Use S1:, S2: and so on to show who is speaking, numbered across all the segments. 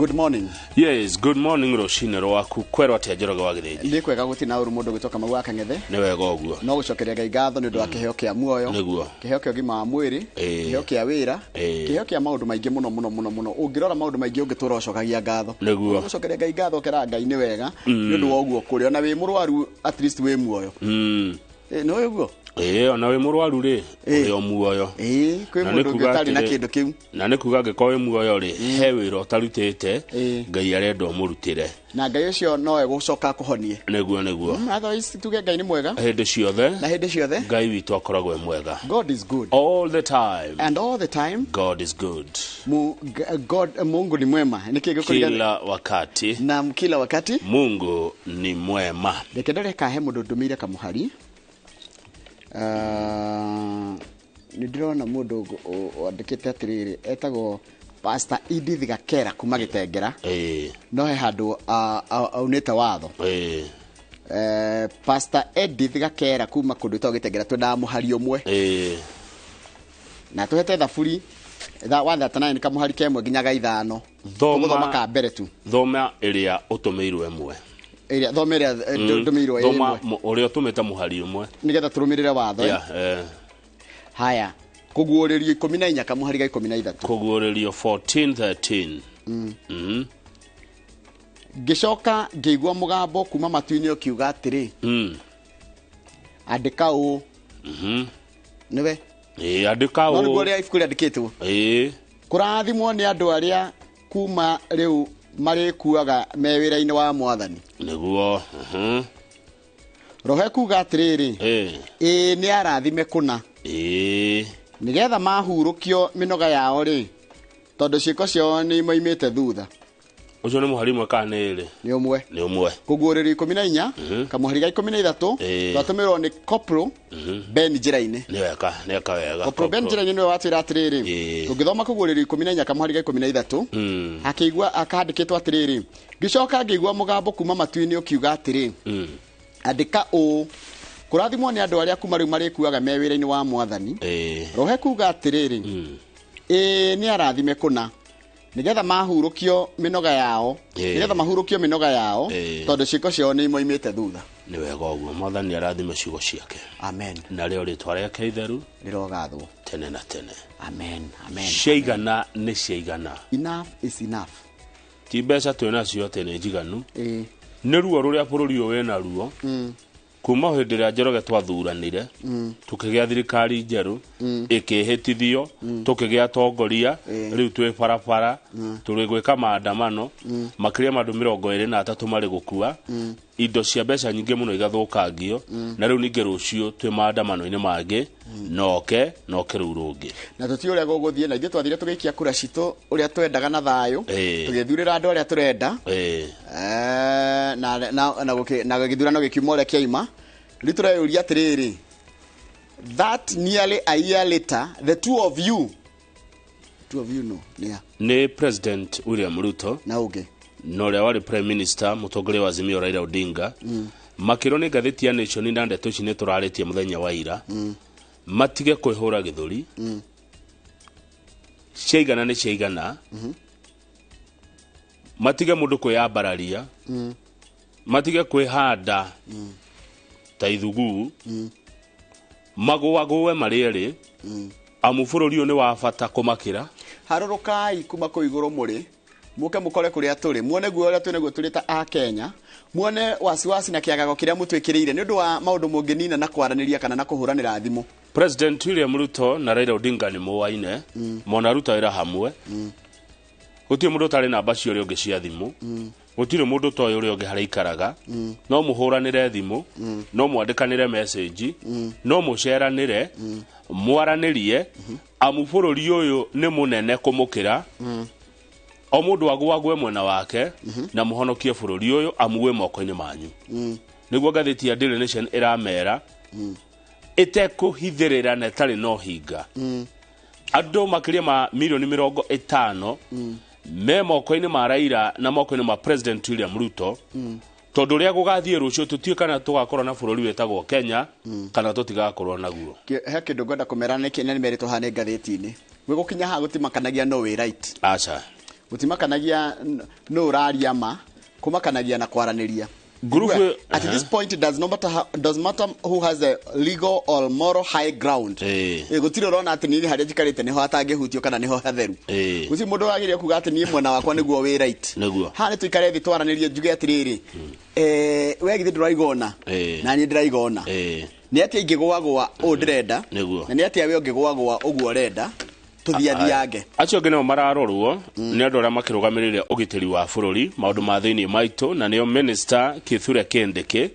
S1: Good morning.
S2: Yes, good morning Rũciinĩ rwaku kwerwo atĩa Njoroge wa Gĩthĩnji.
S1: Nĩ kwega gũtina ũru mũndũ gwĩtwo Kamau wa Kang'ethe.
S2: Nĩ wega ũguo.
S1: No gũcokeria Ngai ngatho nĩ ũndũ wa kĩheo kĩa muoyo.
S2: Nĩguo.
S1: Kĩheo kĩa ũgima wa mwĩrĩ, kĩheo kĩa wĩra, kĩheo kĩa maũndũ maingĩ mũno. Ũngĩrora maũndũ maingĩ ũngĩtũra ũcokagia ngatho.
S2: Nĩguo.
S1: Gũcokeria Ngai ngatho kera Ngai nĩ wega nĩ ũndũ wa ũguo kũrĩ ona wĩ mũrwaru at least wĩ muoyo. Nĩ ũguo.
S2: Ona wĩ mũrwaru rĩ ũrĩ muoyo.
S1: Kwĩ mũndũ ũngĩtarĩ na kĩndũ kĩu.
S2: Na nĩ kuga angĩkorwo wĩ muoyo rĩ he wĩra ũtarutĩte Ngai arenda ũmũrutĩre.
S1: Na Ngai ũcio no egũcoka kũhonie.
S2: Nĩguo.
S1: Otherwise tuge Ngai nĩ mwega.
S2: Hĩndĩ ciothe.
S1: Na hĩndĩ ciothe.
S2: Ngai witũ akoragwo e mwega.
S1: God is good.
S2: All the time.
S1: And all the time.
S2: God is good.
S1: Mungu ni mwema.
S2: Kila wakati.
S1: Na kila wakati.
S2: Mungu ni mwema.
S1: Ndekendere kahe mũndũ ndũmĩire kamũhari. Nĩndĩrona mũndũ wandĩkĩte atĩrĩrĩ etagwo Pastor Edith Gakera kuma Gĩtengera. No he handũ aunĩte watho. Pastor Edith Gakera kuma kũndũ gwĩtagwo Gĩtengera twendaga mũhari ũmwe. Na tũhete thaburi wa 39 kamũhari kemwe nginyaga 5. Thoma ka mbere tu.
S2: Thoma ĩrĩa ũtũmĩirwo ĩmwe.
S1: Thomera ndũmĩirwo ĩmwe.
S2: Thoma ũrĩa ũtũmĩte mũhari ũmwe.
S1: Nĩgetha tũrũmĩrĩre watho. Haya. Kũguũrĩrio 14 kamũhari ga 13.
S2: Kũguũrĩrio 14:13.
S1: Ngĩcoka ngĩigua mũgambo kuma matu-inĩ ũkiuga atĩrĩ. Andĩka ũũ. Nĩwe?
S2: Andĩka ũũ.
S1: No nĩguo ũrĩa ibuku rĩandĩkĩtwo. Kũrathimwo nĩ andũ arĩa kuma rĩu marĩkuaga me wĩra-inĩ wa Mwathani.
S2: Nĩguo.
S1: Roho kuga atĩrĩrĩ. Nĩ arathime kũna. Nĩgetha mahurũkio mĩnoga yao rĩ tondũ ciĩko ciao nĩ moimĩte thutha.
S2: Ũcio nĩ mũhari mwe kana nĩ ĩrĩ?
S1: Nĩ ũmwe.
S2: Nĩ ũmwe.
S1: Kũguũrĩrio 14 kamũhari ga 13 twatũmĩrwo nĩ Corporal Ben njĩra-inĩ.
S2: Nĩ eka wega.
S1: Corporal Ben njĩra-inĩ nĩwe watwĩra atĩrĩrĩ tũngĩthoma kũguũrĩrio 14 kamũhari ga 13 akĩigua akandĩkĩtwo atĩrĩrĩ ngĩcoka ngĩigua mũgambo kuma matu-inĩ ũkiuga atĩrĩ andĩka ũũ kũrathimwo nĩ andũ arĩa kuma rĩu marĩkuaga me wĩra-inĩ wa Mwathani. Roho kuga atĩrĩrĩ nĩ arathime kũna nĩgetha mahurũkio mĩnoga yao tondũ ciĩko ciao nĩ imoimĩte thutha.
S2: Nĩ wega ũguo Mwathani arathime ciugo ciake.
S1: Amen.
S2: Na rĩo rĩtwa rĩake itheru
S1: rĩrogathwo
S2: tene na tene.
S1: Amen.
S2: Ciaigana nĩ ciaigana.
S1: Enough is enough.
S2: Ti mbeca twĩnacio atĩ nĩ njiganu. Nĩ ruo rũrĩa bũrũri ũyũ wĩna ruo. Kuma hĩndĩ ĩrĩa Njoroge twathuranire tũkĩgĩa thirikari njerũ ĩkĩhĩtithio tũkĩgĩa atongoria rĩu twĩ barabara tũrĩ gwĩka maandamano makĩria mandũ 23 marĩ gũkua indo cia mbeca nyingĩ mũno igathũkangio na rĩu ningĩ rũciũ twĩ maandamano-inĩ mangĩ noke rĩu rũngĩ
S1: na tũti ũrĩa gũgũthiĩ na ithuĩ twathire tũgĩikia kura citũ ũrĩa twendaga na thayũ tũgĩthurĩra andũ arĩa tũrenda na gĩthurano gĩkiuma ũrĩa kĩaima rĩu tũreyũria atĩrĩrĩ that nearly a year later the two of you no
S2: nĩ President William Ruto
S1: na ũngĩ
S2: na ũrĩa warĩ Prime Minister mũtongoria wa Azimio Raila Odinga makĩrwo nĩ ngathĩti ya Nation na ndeto ici nĩ tũrarĩtie mũthenya wa ira matige kwĩhũra gĩthũri ciaigana nĩ ciaigana matige mũndũ kwĩyambararia matige kwĩhanda ta ithugu magũwe marĩerĩ amu bũrũri ũyũ nĩ wa bata kũmakĩra
S1: harũrũkai kuma kũ igũrũ mũrĩ muke mukore kũrĩa tũrĩ muone guo ũrĩa twĩnaguo tũrĩ ta a Kenya muone wasiwasi na kĩagago kĩrĩa mũtwĩkĩrĩire nĩ ũndũ wa maũndũ mũngĩnina na kwaranĩria kana na kũhũranĩra thimũ.
S2: President William Ruto na Raila Odinga nĩ mũwaine mona ruta wĩra hamwe gũtirĩ mũndũ ũtarĩ namba cio ũrĩa ũngĩ cia thimũ gũtirĩ mũndũ toĩ ũrĩa ũngĩ harĩa ikaraga no mũhũranĩre thimũ no mwandĩkanĩre message no mũceranĩre mwaranĩrie amu bũrũri ũyũ nĩ mũnene kũmũkĩra o mũndũ agũagwe mwena wake na mũhonokie bũrũri ũyũ amu wĩ moko-inĩ manyu nĩguo ngathĩti ya Daily Nation ĩramera ĩtekũhithĩrĩra na ĩtarĩ no hinga andũ makĩria ma milioni 50 me moko-inĩ ma Raila na moko-inĩ ma President William Ruto tondu ria gugathiĩ rũciũ tũtiĩ kana tũgakorwo na bũrũri wetagwo Kenya kana tũtigakorwo naguo.
S1: He kĩndũ ngwenda kũmera nĩ kĩnene merĩtwo hane ngathĩti-inĩ gwĩgũkinya ha gũtimakanagia no way right.
S2: Acha
S1: gutimakanagia no uraria ma kumakanagia na kwaraniria at this point it does matter who has a legal or moral high ground gutiro rona ati ni haria jikarite niho atangehutio kana niho hatheru guti mundu agiria kuga ati ni mwena wakwa niguo wi right ha ni tuikare thi twaranirie njuge atiriri we githi ndiraigona na ni ndiraigona ni ati ingigwagwa o ndirenda na ni ati we ungigwagwa uguo renda tuthiathiange
S2: acio ngene mararorwo ni andu aria makirugamirire ugitiri wa bururi maundu ma thiini maitu na nio minister Kithure Kindiki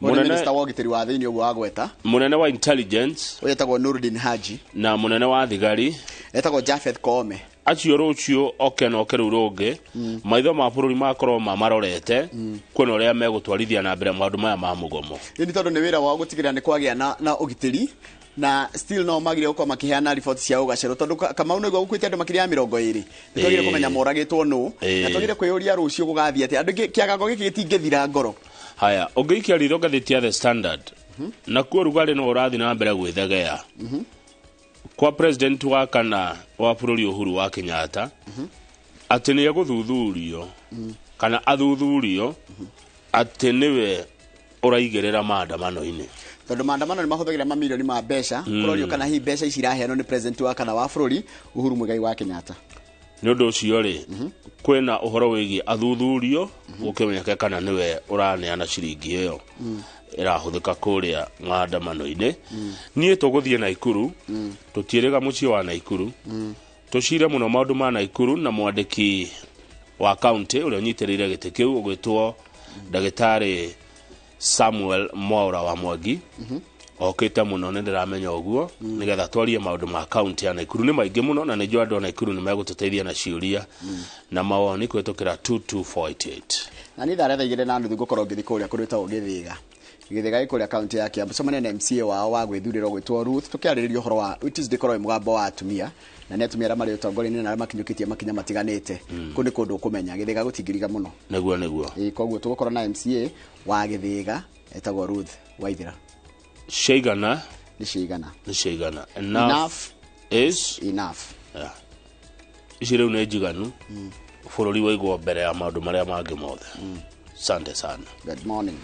S1: minister wa ugitiri wa thiini uguo agweta
S2: munene wa intelligence
S1: uyetagwo Nurdin Haji
S2: na munene wa thigari
S1: etagwo Jafeth Koome
S2: acio rucio okeno kerurunge maitho ma bururi makorwo marorete kwena uria megutwarithia na mbere maundu maya ma mugomo
S1: ni tondu ni wira wao gutigira ni kwagia na ugitiri na still no magire uko makiheana report cia ugacero tondu Kamau no gukwite andu makiria 20 nitogire kumenya moragitwo no na togire kwiyuria rucio gugathia ati andu kiagago giki gitingithira ngoro
S2: haya ungiikia riro ngathiti The Standard na kuo rugari no urathi na mbere gwithegea kwa president wa kana wa bururi Uhuru wa Kenyatta ati ni aguthuthurio kana athuthurio ati niwe uraigerera maandamano-ini
S1: tondu maandamano ni mahuthagira mamilioni ma mbeca kurorio kana hi mbeca ici iraheanwo ni president wa kana wa bururi Uhuru Muigai wa Kenyatta
S2: ni undu ucio ri kwena uhoro wigi athuthurio gukimenyeka kana niwe uraneana ciringi iyo irahuthika kuria maandamano-ini nie tuguthie Naikuru tutiiriga mucio wa Naikuru tucire muno maundu ma Naikuru na mwandiki wa county uria nyitirire giti kiu ugwitwo Ndagitari Samuel Mwaura wa Mwangi okite muno ni ndiramenya uguo nigetha twarie maundu ma county ya Naikuru ni maingi muno na ni andu a Naikuru ni megututeithia na ciuria na mawoni kwitukira 22488
S1: na ni thare thaigire na ndu gukorwo ngithi kuria kurita ugithiga gikuria county ya Kiambu somane na MCA wao wa gwithurira gwitwo Ruth tukiariririo horo wa it is the mugambo wa atumia na netumia mari utongori-ini na makinyukitie makinya matiganite kundi kundu kumenya githiga gutingiriga muno
S2: neguo
S1: koguo tugukora na MCA wa githiga etagwo Ruth Waithira
S2: Sheigana enough is
S1: enough
S2: ishire une jiganu bururi waigwo mbere ya maundu maria mangi mothe sante sana
S1: good morning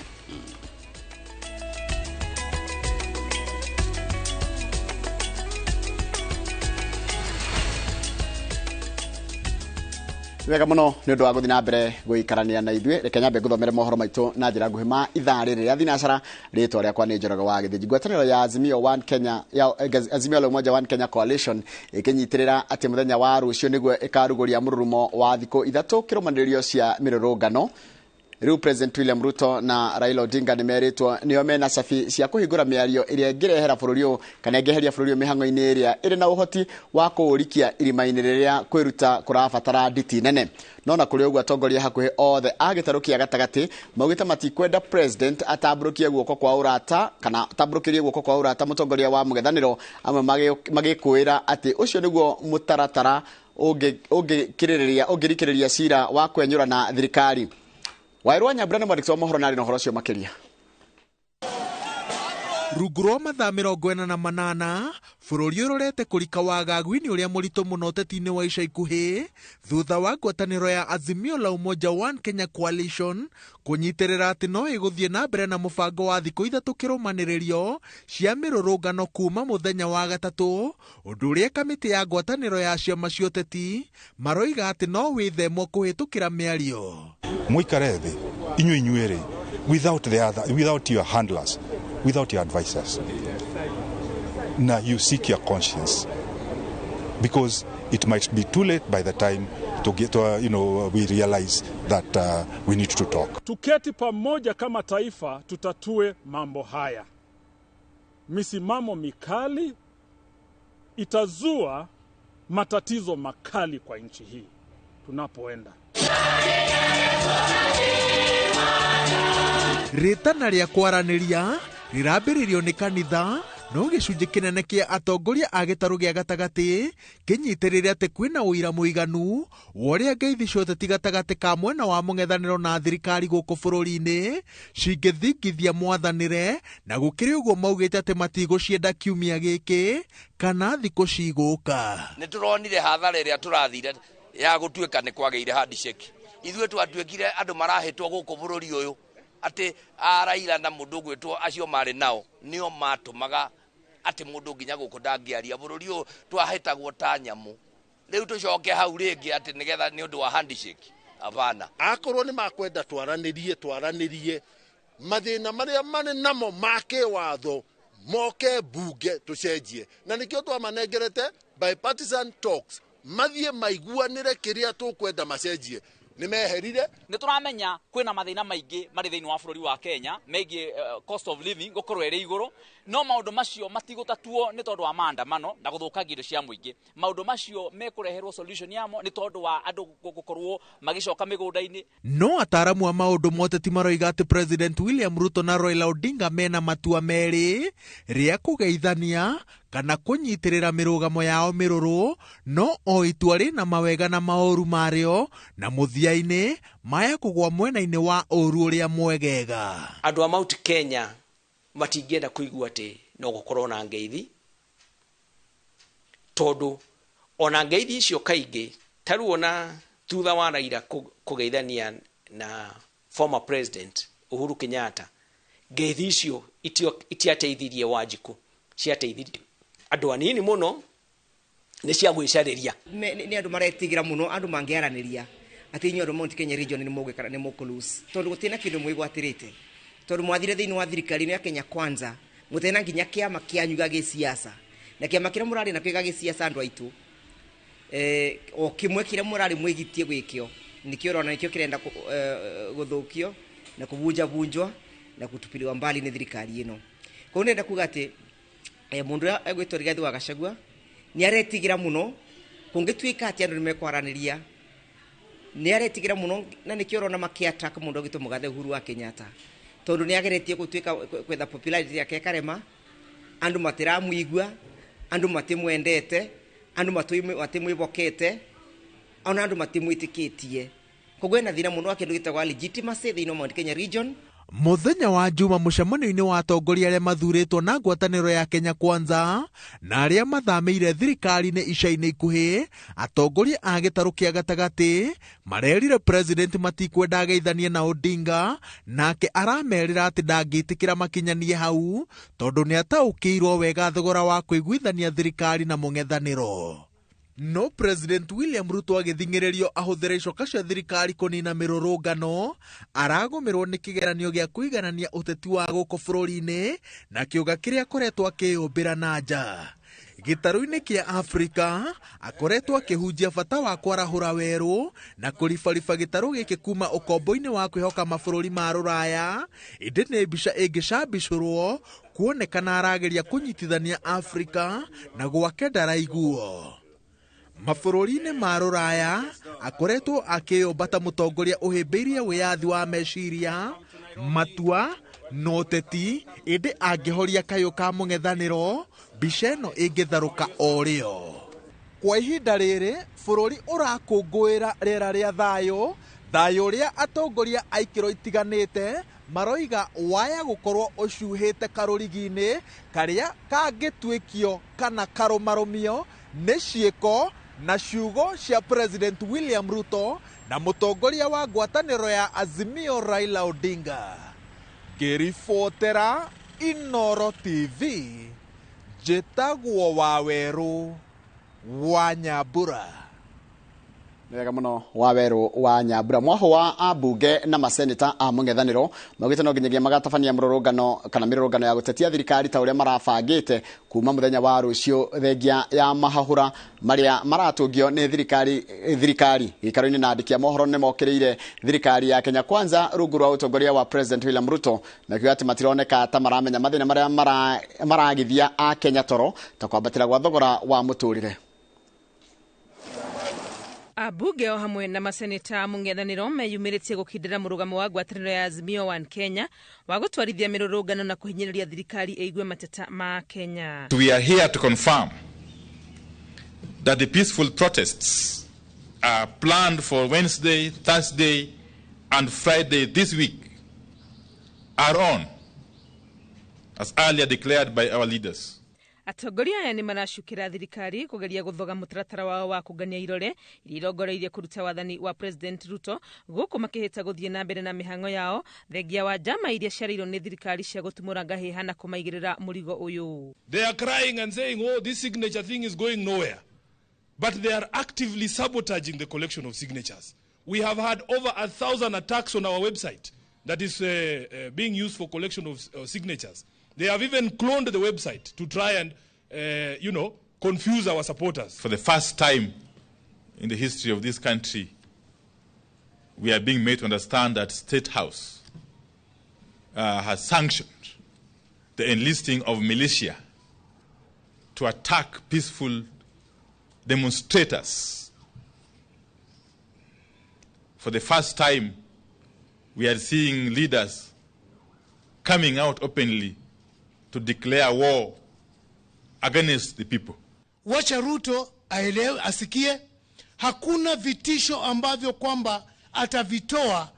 S1: wega muno ni undu wa guthina mbere guikarania na ithue reke nyambe guthomere mohoro maitu na njira nguhi ma ithaa riri ria thinacara ritwa riakwa ni Njoroge wa Githiji ngwataniro ya Azimio One Kenya ya Azimio la Umoja One Kenya Coalition ikinyitirira ati muthenya wa rucio niguo ikaruguria mururumo wa thiko ithatu kirumanirio cia mirurungano riu President William Ruto na Raila Odinga ni meritwo nio mena safi cia kuhingura miario iria ngirehera bururi kana ngeheria bururi mihango-ini iria iri na uhoti wa kuurikia irima-ini riria kwiruta kurabatara nditi nene nona kuri uguo atongoria hakuhi othe agitarukia gatagati maugita matikwenda president atamburukie guoko kwa urata kana atamburukirie guoko kwa urata mutongoria wa mugethaniro amwe magikuira ati ucio niguo mutaratara ungirikiriria cira wa kwenyura na thirikari Wairwa Nyambura ni mwandiki wa mohoro nari no horo cio makiria
S3: Ruguro mathaa 48 bururi urorete kurika wagagu-ini uria murito muno teti-ini wa ica ikuhi thutha wa ngwataniro ya Azimio la Umoja One Kenya Coalition kunyitirira ati no iguthie na mbere na mubango wa thiku ithatu kirumanirio cia mirurungano kuma muthenya wa gatatu undu uria kamiti ya ngwataniro ya ciama cia teti maroiga ati no withemwo kuhitukira miario
S4: muikare thi inyuere without your handlers, without your advisors. Now you seek your conscience, because it might be too late by the time to get we realize that we need to talk.
S5: Tuketi pamoja kama taifa tutatue mambo haya. Misimamo mikali itazua matatizo makali kwa nchi hii tunapoenda.
S3: Ritana ria kwaraniria rirambiririo ni kanitha no gicunji kinene kia atongoria a gitaru gia gatagati kinyitirire ati kwina uira muiganu woria ngeithi ciothe tigatagati ka mwena wa mung'ethaniro na thirikari guku bururi-ini cingithingithia mwathanire na gukiri uguo maugite ati matigucienda kiumia giki kana thiku ciguka.
S6: Ni turonire hathara iria turathire ya gutuika ni kwageire handshake ithuĩ twatuĩkire andũ marahĩtwo gũkũ bũrũri ũyũ atĩ Raila na mũndũ gwĩtwo acio marĩ nao nĩo matũmaga atĩ mũndũ nginya gũkũ ndangĩaria bũrũri ũyũ twahĩtagwo ta nyamũ rĩu tũcoke hau rĩngĩ atĩ nĩgetha nĩ ũndũ wa handshake abana
S7: akorwo nĩ makwenda twaranĩrie mathĩna marĩa marĩ namo make watho moke bunge tucenjie na nikio twamanengerete bipartisan talks mathie maiguanire kiria tukwenda macenjie ni meherire
S8: ni turamenya kwina mathina maingi mari thiini wa bururi wa Kenya megie cost of living gukorwo iri iguru no maundu macio matigutatuo ni tondu wa maandamano na guthukagia indo cia muingi maundu macio mekureherwo solution yamo ni tondu wa andu gukorwo magicoka migunda-ini
S3: no ataramu wa maundu moteti maroiga ati President William Ruto na Raila Odinga mena matua meri ria kugeithania kana kunyitirira mirugamo yao miruru no o itua rina mawega na maoru mario na muthiaini maya kugwa mwena-ini wa oru uria mwegega
S9: andu a Mount Kenya matingĩenda kuigua atĩ no gũkorwo na ngeithi tondu ona ngeithi icio kaingĩ taru ona thutha wa Raila kugeithania na former president Uhuru Kenyatta ngeithi icio itiateithirie Wanjiku ciateithirie andu anini muno ni cia gwicariria
S10: ni andu maretigira muno andu mangiaraniria ati inyo andu Mount Kenya region ni mugikara ni mukulus tondu gutina kindu mwigwatirite tondu mwathire thiini wa thirikari ya Kenya Kwanza mutena nginya kiama kianyu gagi siasa na kiama kira murari na gagi siasa andu aitu o kimwe kira murari mwigitie gwikio nikio rona nikio kirenda guthukio na kubunjwa na kutupiliwa mbali ni thirikari ino ko nenda kuga ati mundu egwitwo Rigathi wa Gachagua ni aretigira muno kungituika ati andu nimekwaraniria ni aretigira muno na nikio rona makiattack mundu egwitwo Mugathe Uhuru wa Kenyatta tondu ni ageretie gutuika kwetha popularity yake karema andu matiramuigua andu matimwendete andu matimwibokete ona andu matimwitikitie kogwe na thina muno akindu gitagwa legitimacy thiini wa Mount Kenya region
S3: muthenya wa juma mucemanio-ini wa atongoria aria mathuritwo na ngwataniro ya Kenya Kwanza na aria mathameire thirikari-ini ica-ini ikuhi atongoria a gitaru kia gatagati marerire president matikwenda ageithanie na Odinga nake aramerira ati ndangitikira makinyanie hau tondu ni ataukirwo wega thogora wa kuiguithania thirikari na mung'ethaniro no President William Ruto agithing'iririo ahuthire icoka cia thirikari kunina mirurungano aragomerwo ni kigeranio gia kuiganania uteti wa guku bururi-ini na kiuga kiria koretwo akiumbira na nja gitaru-ini kia Afrika akoretwo akihunjia bata wa kwarahura weru na kuribariba gitaru giki kuma ukombo-ini wa kwihoka mabururi ma ruraya indi ni mbica ingicambicurwo kuonekana arageria kunyitithania Afrika na gwake ndaraiguo mabururi-ini ma ruraya akoretwo akiumbata mutongoria uhimbiirie wiyathi wa meciria matua no uteti indi angihoria kayo ka mung'ethaniro mbica ĩno ĩngĩtharũka o rĩo kwa ihinda rĩrĩ bururi urakũngũĩra rĩera rĩa thayũ ũrĩa atongoria a ikĩro itiganĩte maroiga waya gukorwo ucuhĩte karũrigi-inĩ karĩa kangĩtuĩkio kana karũmarũmio nĩ ciĩko na ciugo cia President William Ruto na mutongoria wa ngwatanĩro ya Azimio Raila Odinga kiribotera INooro TV njĩtagwo Waweru wa Nyambura
S1: wega muno Waweru wa Nyambura mwaho wa ambunge na maseneta a mung'ethaniro maugite no nginyagia magatabania mururungano kana mirurungano ya gutetia thirikari ta uria marabangite kuma muthenya wa rucio thengia ya mahahura maria maratungio ni thirikari gikaro-ini na andikia mohoro ni mokiriire thirikari ya Kenya Kwanza rungu rwa utongoria wa President William Ruto na kiuga ati matironeka ta maramenya mathina maria maragithia a Kenya toro ta kwambatira gwa thogora wa muturire
S11: Abunge o hamwe na maseneta mung'ethaniro meyumiritie gukindira murugamo wa ngwataniro ya Azimio One Kenya wa gutwarithia mirurungano na kuhinyiriria thirikari eigue mateta ma Kenya.
S12: We are here to confirm that the peaceful protests are planned for Wednesday, Thursday and Friday this week are on as earlier declared by our leaders.
S11: Atongoria aya nĩ maracukĩra thirikari kũgeria gũthoga mũtaratara wao wa kũngania irore iria irongoreirie kũruta wathani wa President Ruto gũkũ makĩhĩta gũthiĩ na mbere na mĩhang'o yao thengia wa njama iria ciarĩirwo nĩ thirikari cia gũtumũra ngahĩha na kũmaigĩrĩra mũrigo ũyũ.
S13: They are crying and saying, oh, this signature thing is going nowhere. But they are actively sabotaging the collection of signatures. We have had over 1,000 attacks on our website that is being used for collection of signatures. They have even cloned the website to try and, confuse our supporters.
S12: For the first time in the history of this country, we are being made to understand that State House has sanctioned the enlisting of militia to attack peaceful demonstrators. For the first time, we are seeing leaders coming out openly to declare war against the people.
S14: Wacha Ruto aelewe, asikie hakuna vitisho ambavyo kwamba atavitoa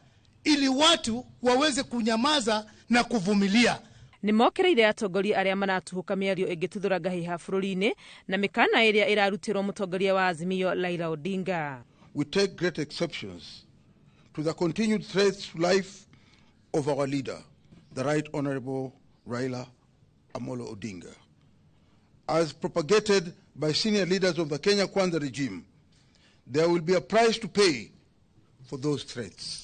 S14: ili watu waweze kunyamaza na kuvumilia.
S11: Nĩ mokereire atongoria arĩa maratuhuka mĩario ĩngĩtuthũra ngahĩha bũrũri-inĩ na mĩkana ĩrĩa ĩrarutirwo mũtongoria wa Azimio Raila Odinga.
S15: We take great exceptions to the continued threats to life of our leader, the Right Honorable Raila Amolo Odinga, as propagated by senior leaders of the Kenya Kwanza regime. There will be a price to pay for those threats.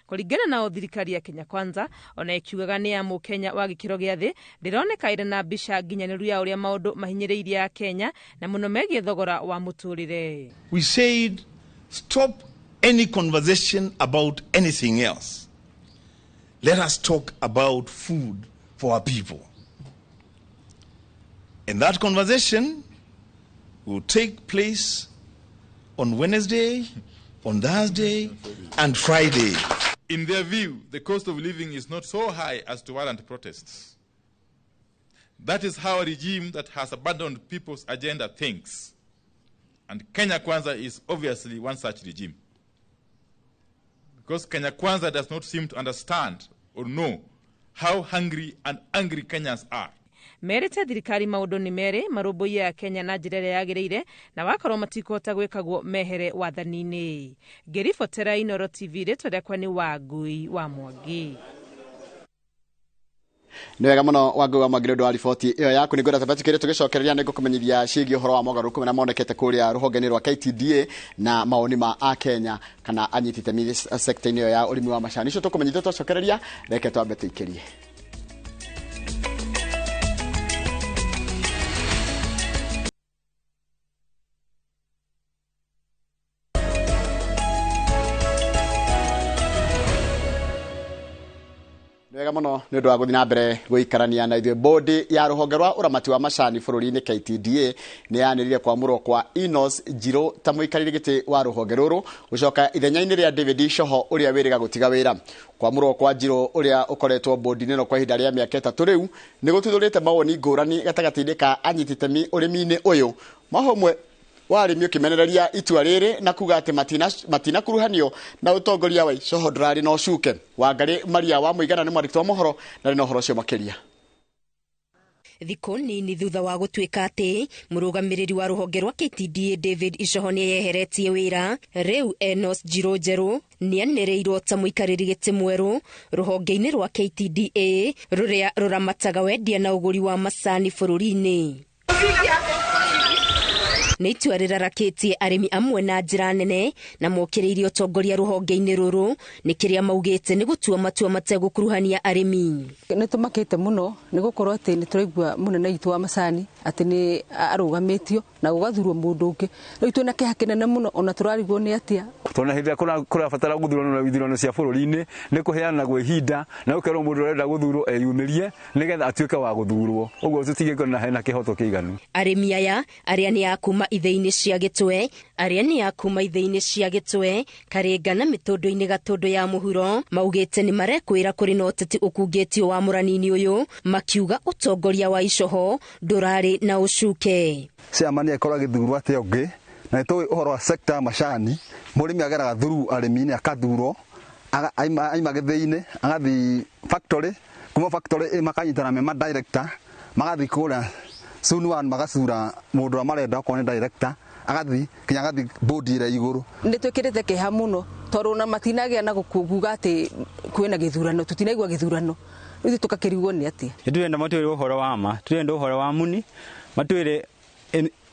S11: Kũringana na thirikari ya Kenya Kwanza, ona ikiugaga nĩ ya mũkenya wa gĩkĩro gĩa thĩ, ndĩroneka ĩrĩ na mbica nginyanĩru ya ũrĩa maũndũ mahinyĩrĩirie ya Kenya na mũno megiĩ thogora wa mũtũrĩre.
S16: We said stop any conversation about anything else. Let us talk about food for our people. And that conversation will take place on Wednesday, on Thursday, and Friday.
S12: In their view, the cost of living is not so high as to warrant protests. That is how a regime that has abandoned people's agenda thinks. And Kenya Kwanza is obviously one such regime. Because Kenya Kwanza does not seem to understand or know how hungry and angry Kenyans are.
S11: Merete thirikari maũndũ nĩ merĩ marũmbũiya ya Kenya na njĩra ĩrĩa yagĩrĩire na wakorwo matikũhota gwĩkagwo mehere wathani-inĩ. Ngĩribotera INooro TV rĩtwa rĩakwa nĩ Wangui wa Mwangi.
S1: Nĩ wega mũno Wangui wa Mwangi nĩ ũndũ wa riboti ĩyo yaku. Nĩ ngwenda tũbatikĩre tũgĩcokereria nĩ ngũkũmenyithia ciĩgiĩ ũhoro wa mogarũrũku marĩa monekete kũrĩa rũhonge-inĩ rwa KTDA na maoni ma Akenya kana anyiti itemi sector-inĩ ĩyo ya ũrĩmi wa macani. Icio tũkũmenyithia tũcokereria, reke twambe tũikĩrie. Wega mũno nĩ ũndũ wa gũthiĩ na mbere gũikarania na ithuĩ. Bodi ya rũhonge rwa ũramati wa macani bũrũri-inĩ KTDA nĩ yanĩrĩire kwamũrwo kwa Enos Njirũ ta mũikarĩri gĩtĩ wa rũhonge rũrũ gũcoka ithenya-inĩ rĩa David Shoho ũrĩa wĩrĩga gũtiga wĩra. Kwamũrwo kwa Njirũ ũrĩa ũkoretwo bodi-inĩ ĩno kwa ihinda rĩa mĩaka 3 rĩu nĩ gũtuthũrĩte mawoni ngũrani gatagatĩ-inĩ ka anyiti itemi ũrĩmi-inĩ ũyũ. Mahomwe warĩmi ũkĩmenereria itua rĩrĩ na kuga atĩ matinakuruhanio na ũtongoria wa Shoho ndũrarĩ na ũcuke. Wangarĩ Maria wa Mũigana nĩ mwandĩki wa mohoro na rĩ ũhoro ũcio makĩria.
S17: Thikũ nini thutha wa gũtuĩka atĩ mũrũgamĩrĩri wa rũhonge rwa KTDA David Shoho nĩ yeheretie wĩra, rĩu Enos Njirũ njerũ nĩanĩrĩirwo ta mũikarĩri gĩtĩ mwerũ rũhonge-inĩ rwa KTDA rũrĩa rũramataga wendia na ũgũri wa macani bũrũri-inĩ. Nĩ itua rĩrarakĩtie arĩmi amwe na njĩra nene na mokĩrĩirie ũtongoria rũhonge-inĩ rũrũ nĩ kĩrĩa maugĩte nĩ gũtua matua mategũkuruhania arĩmi.
S18: Nĩ tũmakĩte mũno nĩ gũkorwo atĩ nĩ tũraigua mũnene witũ wa macani atĩ nĩ arũgamĩtio na gũgathurwo mũndũ ũngĩ. Rĩu twĩna kĩeha kĩnene mũno ona tũrarigwo nĩ atĩa.
S19: Tona hĩndĩ ĩrĩa kũrabatara gũthurwo na ithurano cia bũrũri-inĩ nĩ kũheanagwo ihinda na gũkerwo mũndũ ũrenda gũthurwo eyumĩrie nĩgetha atuĩke wa gũthurwo. Ũguo tũtigĩkona hena kĩhoto kĩiganu.
S17: Arĩmi aya arĩa nĩ akuma ithĩ-inĩ cia gĩtwe, arĩa nĩ akuma ithĩ-inĩ cia gĩtwe, Karĩnga na Mĩtũndũ-inĩ Gatũndũ ya mũhuro maugĩte nĩ marekwĩra kũrĩ na ũteti ũkungĩtio wa mũranini ũyũ, makiuga ũtongoria wa Shoho ndũrarĩ na ũcuke.
S19: Ciamani akorwo agĩthurwo atĩ ũngĩ na nĩtũĩ ũhoro wa sector ya macani, mũrĩmi ageraga thuru arĩmi-inĩ akathurwo aima gĩthĩ-inĩ agathiĩ factory, kuma factory makanyitana me director magathi kũrĩa
S20: soon one magacura mundu wa marenda ko ne director agathi kinya agathi bodi ira iguru
S18: nĩ twĩkĩrĩte kĩeha mũno tondũ na matinagĩa na kuga atĩ kwĩna gĩthurano tutinaigua gĩthurano rĩu tũkakĩrigwo nĩ atĩa
S19: ndĩrenda matwĩre ũhoro wa ma tũrenda ũhoro wa muni matwĩre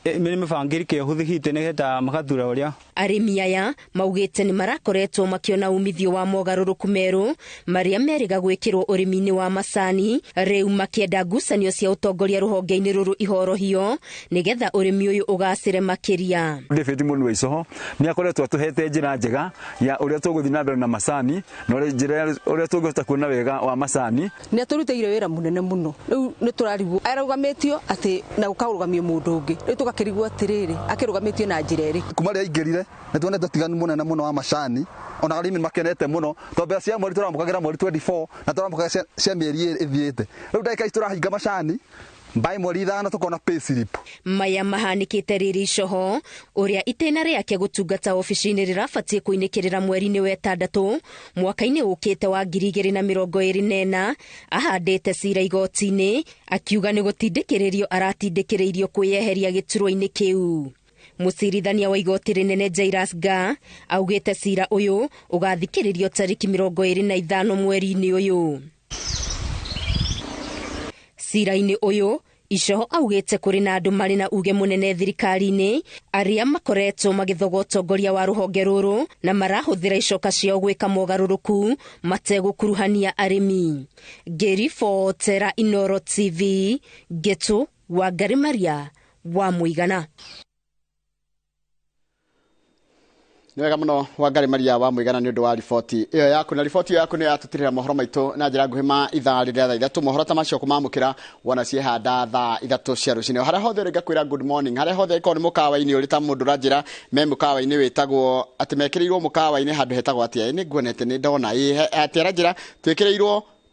S19: mĩbangĩri kĩ hũthĩkĩte nĩgetha magathura ũrĩa
S17: arĩmi aya maugĩte nĩ marakoretwo makĩona umithio wa mogarũrũku merũ marĩa merĩga gwĩkĩrwo ũrĩmi-inĩ wa macani rĩu makĩenda ngucanio cia ũtongoria rũhonge-inĩ rũrũ ihorohio nĩgetha ũrĩmi ũyũ ũgacĩre makĩria
S19: David Mũndu wa Icoho nĩ akoretwo atũhete njĩra njega ya ũrĩa tũgũthiĩ na mbere na macani na ũrĩa tũngĩhota kuona wega wa macani
S18: nĩ atũrutĩire wĩra mũnene mũno rĩu nĩ tũrarigwo arũgamĩtio atĩ na gũkarũgamio mũndũ ũngĩ rĩu tũgakĩrigwo atĩrĩrĩ akĩrũgamĩtio na njĩra ĩrĩkũ
S20: kuma rĩa ingĩrire nĩ tuonete tiganu mũnene mũno wa macani ona arĩmi makenete mũno tondũ mbeca cia mweri tũramũkagĩra mweri 24 na tũramũkagĩra cia mĩeri ĩthiĩte rĩu ndagĩka ici tũrahinga macani mbai mweri 5 tukona pay slip
S17: maya mahanĩkĩte rĩrĩ Icoho ũrĩa itĩna rĩake gũtungata ofici-inĩ rĩrabatiĩ kũinĩkĩrĩra mweri-inĩ wa 6 mwaka-inĩ ũkĩte wa 2024 ahandĩte cira igoti-inĩ akiuga nĩ gũtindĩkĩrĩrio aratindĩkĩrĩirio kwĩyeheria gĩturwa-inĩ kĩu mũcirithania wa igoti rĩnene Jairus Nga augĩte cira ũyũ ũgathikĩrĩrio tarĩki 25 mweri-inĩ ũyũ cira-inĩ ũyũ Icoho augĩte kũrĩ na andũ marĩ na uge mũnene thirikari-inĩ arĩa makoretwo magĩthoga ũtongoria wa rũhonge rũrũ na marahũthĩra icoka ciao gwĩka mogarũrũku mategũkuruhania arĩmi ngĩribotera INooro TV Getu wa Ngarimaria wa Mũigana
S1: nĩ wega mũno wa Ngarimaria wa Mũigana nĩ ũndũ wa riboti ĩyo yaku na riboti yaku nĩ yatũtirĩra mohoro maitũ na njĩra nguhĩ ma ithaa rĩrĩa thaa 3 mohoro ta macio kũmamũkĩra wona ciehanda thaa 3 cia rũcinĩ harĩa hothe rĩnga kwĩra good morning harĩa hothe ĩkorwo nĩ mũkawa-inĩ ũrĩ ta mũndũ ranjĩra me mũkawa-inĩ wĩtagwo atĩ mekĩrĩirwo mũkawa-inĩ handũ hetagwo atĩa nĩ nguonete nĩ ndona atĩ ranjĩra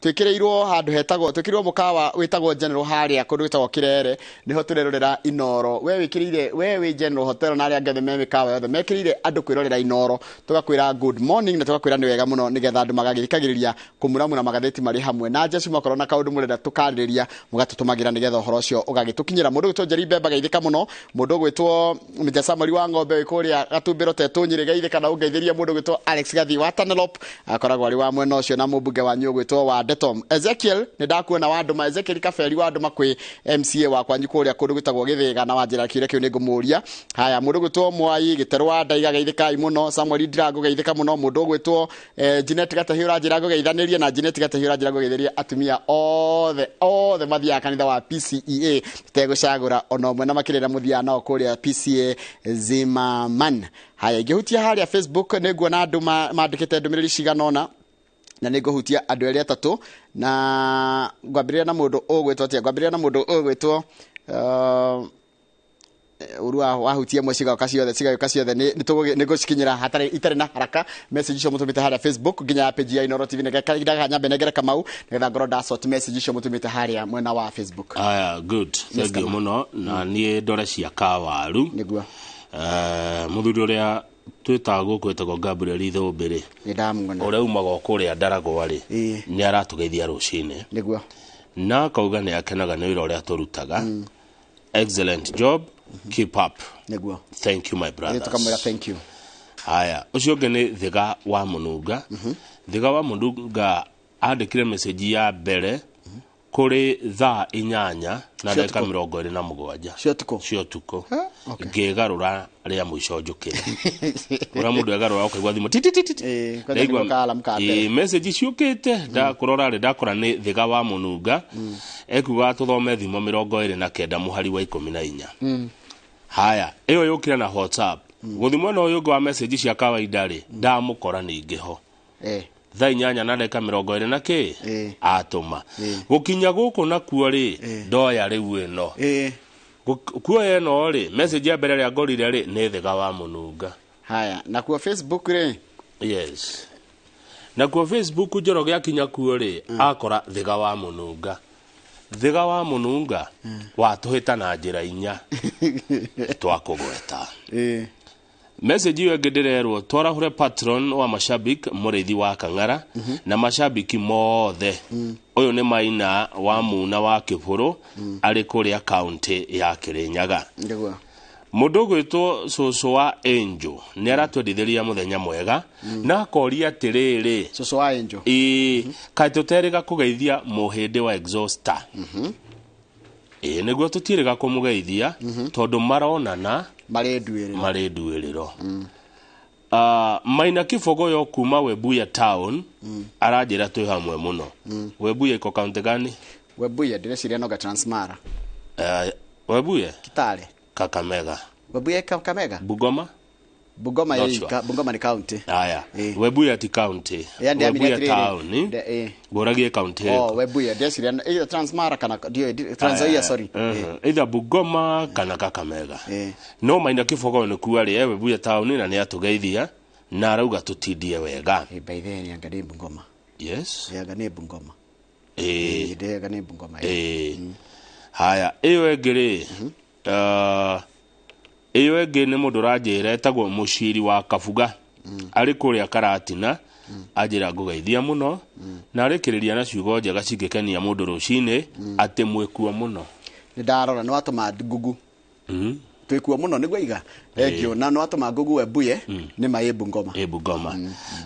S1: twĩkĩrĩirwo handũ hetagwo twĩkĩrĩirwo mũkawa wĩtagwo General harĩa kũndũ gwĩtagwo Kĩrere nĩho tũrerorera INooro we wĩ General Hotel na arĩa angĩ me mĩkawa yothe mekĩrĩire andũ kwĩrorera INooro tũgakwĩra good morning na tũgakwĩra nĩ wega mũno nĩgetha andũ magagĩthikagĩrĩria kũmuramura magathĩti marĩ hamwe na Jesu makorwo na kaũndũ mũrenda tũkarĩrĩria mũgatũtũmagĩra nĩgetha ũhoro ũcio ũgagĩtũkinyĩra mũndũ gwĩtwo Njeri Mbemba geithĩka mũno mũndũ gwĩtwo Mjasa wa ng'ombe wĩkũrĩa Gatumbĩro Tetũ Nyĩrĩ geithĩka na ũngeithĩria mũndũ gwĩtwo Alex Gathi wa Tanelop akoragwo arĩ wa mwena ũcio na mũmbunge wa Nyũgwĩtwo wa Tom Ezekiel nĩ ndakuona wa nduma Ezekiel Kaberi wa nduma kwĩ MCA wa kwanyu kũrĩa kũndũ gwĩtagwo Gĩthĩga na wanjĩra kĩrĩa kĩu nĩ ngũmũria haya mũndũ gwĩtwo Mwai Gĩterwa Ndaiga geithĩkai mũno Samuel Ndirango geithĩka mũno mũndũ gwĩtwo Jeanette Gatahĩ ũranjĩra geithanĩria na Jeanette Gatahĩ ũranjĩra geithĩria atumia othe mathiaga kanitha wa PCEA tegũcagũra ona ũmwe na makĩrĩra mũthia nao kũrĩa PCA Zimmerman haya ingĩhutia harĩa Facebook nĩ nguona andũ mandĩkĩte ndũmĩrĩri ciganona na nĩ ngũhutia andũ erĩ atatũ na ngwambĩrĩria na mũndũ ũgwĩtwo urua wahutia mwe cigaũka ciothe nĩ ngũcikinyĩra itarĩ na haraka message icio mũtũmĩte harĩa Facebook nginya page ya INooro TV nĩgetha nyambe negere Kamau nĩgetha ngorwo ndasort message icio mũtũmĩte harĩa mwena wa Facebook
S2: aya good thank you mũno na niĩ ndore cia kawaru
S1: nĩguo
S2: mũthuri ũrĩa twĩtaga gũkũ wĩtagwo Gabriel Ithũmbĩrĩ ũrĩa umaga kũrĩa Ndaragwa-rĩ nĩ aratũgeithia rũcinĩ
S1: nĩguo
S2: na akauga nĩ akenaga nĩ wĩra ũrĩa tũrutaga excellent job keep up
S1: nĩguo
S2: thank you my brother
S1: tukamwĩra thank you
S2: haya ũcio ũngĩ nĩ Thiga wa Mũnunga Thiga wa Mũnunga andĩkire message ya mbere kuri thaa 8 na dakika 27 cio tuko ngegarura ria muico njukire ura mundu egarura ukaigwa thimu message ciukite ndakora ni Thiga wa Mũnunga ekuga tuthome thimo 29 muhari wa 14 haya iyo yukire na WhatsApp guthimo no yugo wa message cia kawaida ri ndamukora ningiho thaa 8 na dakika 20 atuma gukinya guku nakuo ri ndoya riu ino kuoya ino ri message ya mbere ya ngorire ri ni Thiga wa Mũnunga
S1: haya na kuo Facebook ri
S2: yes na kuo Facebook Njoroge akinya kuo ri akora Thiga wa Mũnunga Thiga wa Mũnunga watuhita na njira 4 twakugweta message iyo ngidirerwo twarahure patron wa mashabik mureithi wa Kang'ara na mashabiki mothe uyu ni Maina wa Muna wa Kiburu ari kuria county ya Kirinyaga mundu gwitwo Soso wa Angel ni aratwendithiria muthenya mwega na akoria atiriri
S1: Soso wa Angel
S2: kai tuterega kugeithia muhindi wa exhauster niguo tutirega kumugeithia tondu maronana marenduiriro Maina Kibogo yo kuma Webuye town aranjira twi hamwe muno Webuye iko county gani
S1: Webuye direciria no ga Transmara
S2: Webuye
S1: Kitale
S2: Kakamega
S1: Webuye Kakamega
S2: Bungoma
S1: Bungoma ni county
S2: aya Webuye ati county Webuye town Boragie county
S1: Webuye direciria either Transmara kana Transoia sorry
S2: either Bungoma kana Kakamega no Maina Kibogo ni kuari Webuye town na ni atugeithia na arauga tutindie wega
S1: by then yanga ni Bungoma
S2: yes
S1: yanga ni Bungoma yanga ni Bungoma
S2: haya iyo egere iyo ege ni mundu ranjira etagwo muciri wa Kabuga ari kuria Karatina ajira ngugeithia muno na arikiriria na ciugo njega cingikenia mundu rucini ati mwikuo muno
S1: ni ndarora no atuma ngugu twikuo muno niguo iga egio na no atuma ngugu Webuye ni ma Bungoma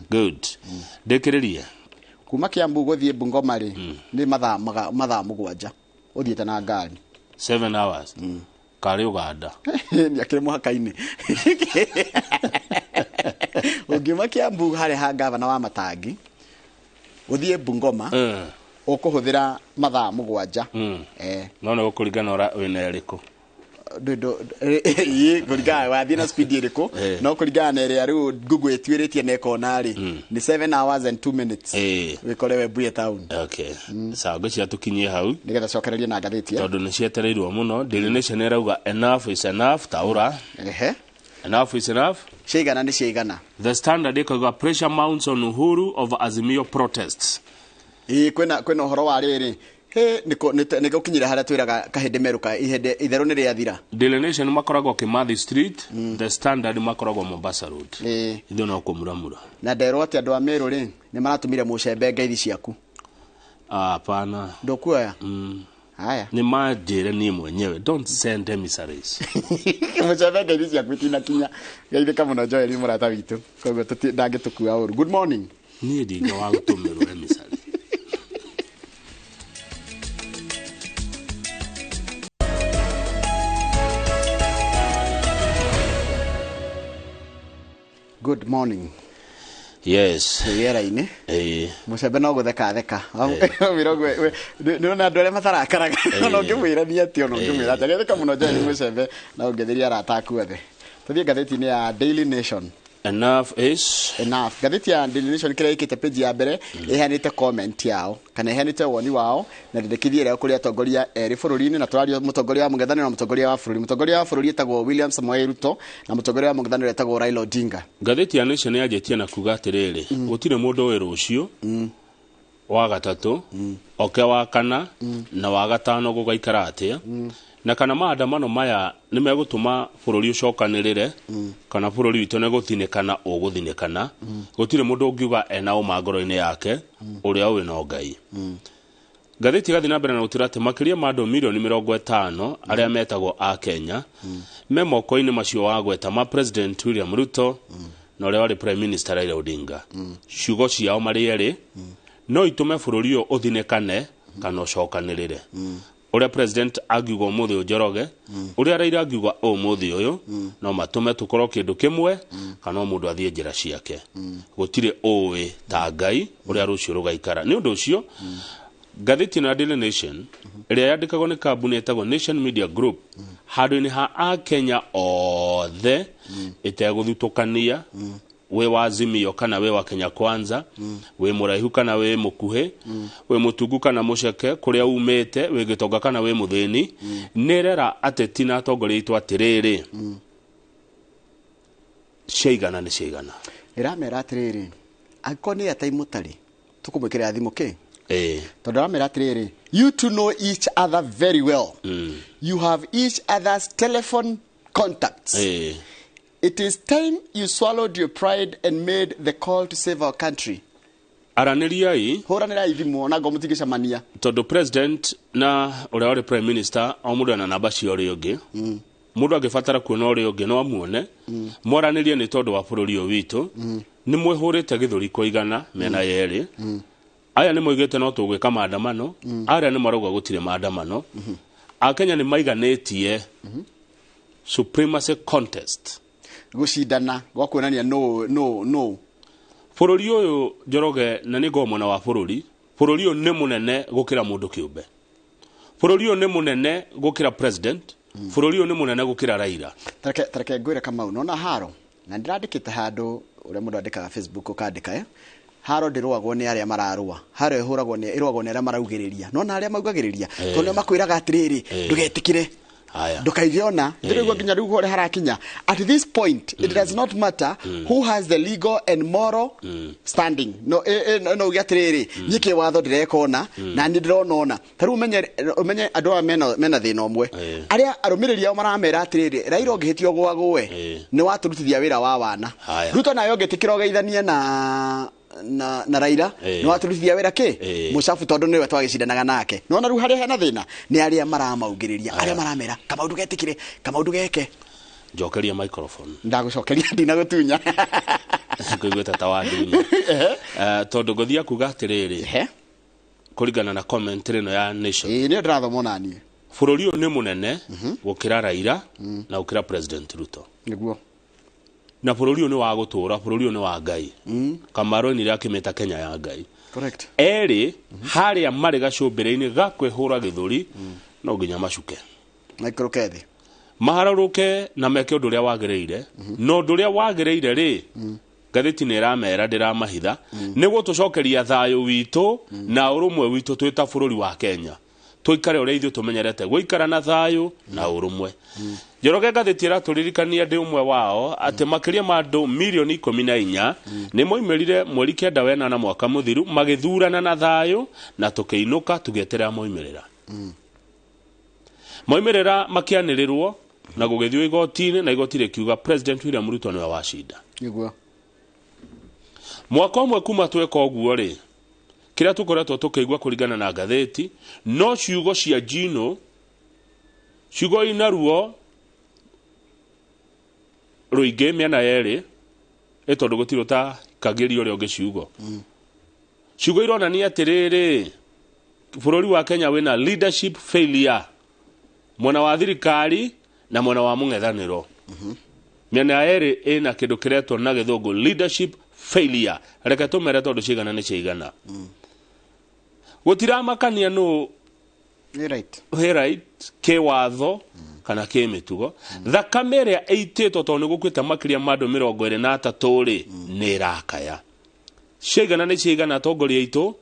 S2: good ndikiriria
S1: kuma Kiambu guthie Bungoma ri ni mathaa mugwanja uthiete na ngari
S2: 7 hours kari Uganda
S1: ni akire muhaka-ini ungima Kiambu hari ha gavana wa Matangi uthie Bungoma ukuhuthira mathaa mugwanja
S2: no no kuringana wina eriko
S1: kuringana wathie na speed iriko no kuringana na area riu Google etwiritie na ikona ri ni 7 hours and 2 minutes wikore Webuye town
S2: okay sawa gcia tukinyie hau
S1: nigetha cokereria na ngathiti
S2: tondu ni cietereirwo muno Daily Nation erauga enough is enough taura enough is enough
S1: sheigana ni sheigana
S2: The Standard ikoga pressure mounts on Uhuru over Azimio protests
S1: kwena uhoro wa riri niko kinyira haria twiraga kahinde meruka ihinde itheru ni riathira
S2: Daily Nation makoragwo Kimathi Street The Standard makoragwo Mombasa Road ithu no Kũmuramura
S1: na nderwo ati andu a Meru ri ni maratumire mucembe ngeithi ciaku
S2: hapana
S1: ndokuoya haya
S2: ni majire ni mwenyewe don't send emissaries
S1: mucembe ngeithi ciaku itina kinya geithika muno Joel murata witu koguo ndangĩtukua ũru good morning
S2: ni ndinga wa gutumirwo emissary
S1: good morning
S2: yes
S1: yera-ini mucembe no gutheka mirogwe nona andu aria matarakaraga no ngimwira ni ati ono ngimwira ati theka muno Joel mucembe na ungethiria arata aku othe tuthie ngatheti-ini ya Daily Nation
S2: enough is
S1: enough gatheti ya Daily Nation kira ikite page ya mbere ihanite comment yao kana ihanite woni wao na ndekithie reo kuri atongoria eri bururi-ini na turario mutongoria wa mung'ethaniro na mutongoria wa bururi etagwo William Samoei Ruto na mutongoria wa mung'ethaniro etagwo Raila Odinga
S2: gatheti ya Nation yajetie na kuga atiriri gutire mundu we rucio wa gatatu oke wa kana na wa gatano gugaikara atia na kana maandamano maya ni megutuma bururi ucokanirire kana bururi witu ne guthinekana uguthinekana gutire mundu ungiuga ena uma ngoro-ini yake uria wi no Ngai gatheti gathi na mbere na gutira ati makiria ma andu milioni 50 aria metagwo a Kenya me moko-ini macio wa gweta ma President William Ruto na uria wari Prime Minister Raila Odinga ciugo ciao mari eri no itume bururi uyu uthinekane kana ucokanirire uria president agiuga umuthi Njoroge uria Raila agiuga umuthi uyu no matume tukorwo kindu kimwe kana mundu athie njira ciake gutire uwi ta Ngai uria rucio rugaikara ni undu ucio gatheti na Daily Nation iria yandikagwo ni kambuni etagwo Nation Media Group handu-ini ha a Kenya othe iteguthutukania we wa Azimio kana we wa Kenya Kwanza we muraihu kana we mukuhe we mutungu kana muceke kuria umete we gitonga kana we muthini nirera ateti na atongoria itu atiriri sheigana ni sheigana
S1: iramera atiriri akoni atai mutari tukumwikira thimu ki tondu aramera atiriri you two know each other very well you have each other's telephone contacts it is time you swallowed your pride and made the call to save our country.
S2: Aranĩriai
S1: hũranĩrai thimũ na ngo mũtingĩcemania
S2: tondũ president na ũrĩa ũrĩ prime minister o mũndũ ena namba cia ũrĩa ũngĩ mũndũ angĩbatara kuona ũrĩa ũngĩ no amuone mwaranĩrie nĩ tondũ wa bũrũri ũyũ witũ nĩ mwĩhũrĩte gĩthũri kũigana mĩena yerĩ aya nĩ moigĩte no tũgwĩka maandamano arĩa nĩ marauga gũtirĩ maandamano akenya nĩ maiganĩtie supremacy contest
S1: gũcindana gwa kuonania no
S2: bũrũri ũyũ Njoroge na nĩ ngomona wa bũrũri ũyũ nĩ mũnene gũkĩra mũndũ kĩũmbe bũrũri ũyũ nĩ mũnene gũkĩra president bũrũri ũyũ nĩ mũnene gũkĩra Raila
S1: tareke ngwĩre Kamau nona haro na ndĩrandĩkĩte handũ ũrĩa mũndũ andĩkaga Facebook ukandĩka haro ndĩrũagwo nĩ arĩa mararũa haro ĩrũagwo nĩ arĩa maraugĩrĩria nona arĩa maugagĩrĩria tondũ makwĩraga atĩrĩrĩ ndũgetikire ndũkaithiona ndĩrĩgua nginya rĩu hore harakinya at this point it does not matter who has the legal and moral standing no uge atĩrĩrĩ nyike watho ndĩrekona na nĩ ndĩronona tarĩu umenye andũ aya mena thĩna ũmwe arĩa arũmĩrĩri ao maramera atĩrĩrĩ Raila ũngĩhĩtio gwagũwe nĩ watũrutithia wĩra wa wana Ruto nayo ũngĩtĩkĩra ũgeithanie na Raila nĩ watũrutithia wĩra kĩ mũcabu tondũ nĩwe twagĩcindanaga nake nona rĩu harĩa hena thĩna nĩ arĩa maramaugĩrĩria arĩa maramera Kamau ndũgetĩkire Kamau ndũgeke
S2: njokeria microphone
S1: ndagũcokeria ndinagũtunya
S2: kũiguĩte ta wandunya tondũ ngũthia kuga atĩrĩrĩ kũringana na comment ĩno ya Nation
S1: nĩ ndĩrathoma naniĩ
S2: bũrũri ũyũ nĩ mũnene gũkĩra Raila na gũkĩra president Ruto
S1: nĩguo
S2: na bũrũri ũyũ nĩ wa gũtũũra bũrũri ũyũ nĩ wa Ngai Kamaru nĩ akĩmĩta Kenya ya Ngai
S1: correct
S2: erĩ harĩa marĩ gacũmbĩrĩ-inĩ ga kwĩhũra gĩthũri no nginya macuke
S1: maikũrũke thĩ
S2: maharũrũke na meke ũndũ ũrĩa wagĩrĩire no ũndũ ũrĩa wagĩrĩire rĩ ngathĩti nĩ ĩramera ndĩramahitha nĩ gũtũcokeria thayũ witũ na ũrũmwe witũ twĩ ta bũrũri wa Kenya tũikare ũrĩa ithuĩ tũmenyerete gũikara na thayũ na ũrũmwe Njoroge ngathĩti ĩratũririkania ndĩ ũmwe wao atĩ makĩria ma andũ milioni 14 nĩ moimĩrire mweri 9 mwaka mũthiru magĩthurana na thayũ na tũkĩinũka tũgĩeterera moimĩrĩra moimĩrĩra makĩanĩrĩrwo na gũgĩthiĩ igoti-inĩ na igoti rĩkiuga president William Ruto nĩwe wacinda
S1: nĩguo
S2: mwaka ũmwe kuma tweka ũguo rĩ kĩrĩa tũkoretwo tũkĩigua kũringana na ngathĩti no ciugo cia Gino ciugo inaruo rũingĩ mĩena yerĩ tondũ gũtirĩ ta kagĩrio ũrĩa ũngĩ ciugo ciugo ironania atĩrĩrĩ bũrũri wa Kenya wĩna leadership failure mwena wa thirikari na mwena wa mũng'ethanĩro mĩena yerĩ ĩna kĩndũ kĩretwo na gĩthũngũ leadership failure reke tũmere tondũ cigana nĩ cigana gũtiramakania nũ right kĩwatho kana kĩmĩtugo thakame ĩrĩa ĩitĩtwo tondũ nĩ gũkuĩte makĩria ma andũ 23 rĩ nĩ ĩrakaya cigana nĩ cigana atongoria aitũ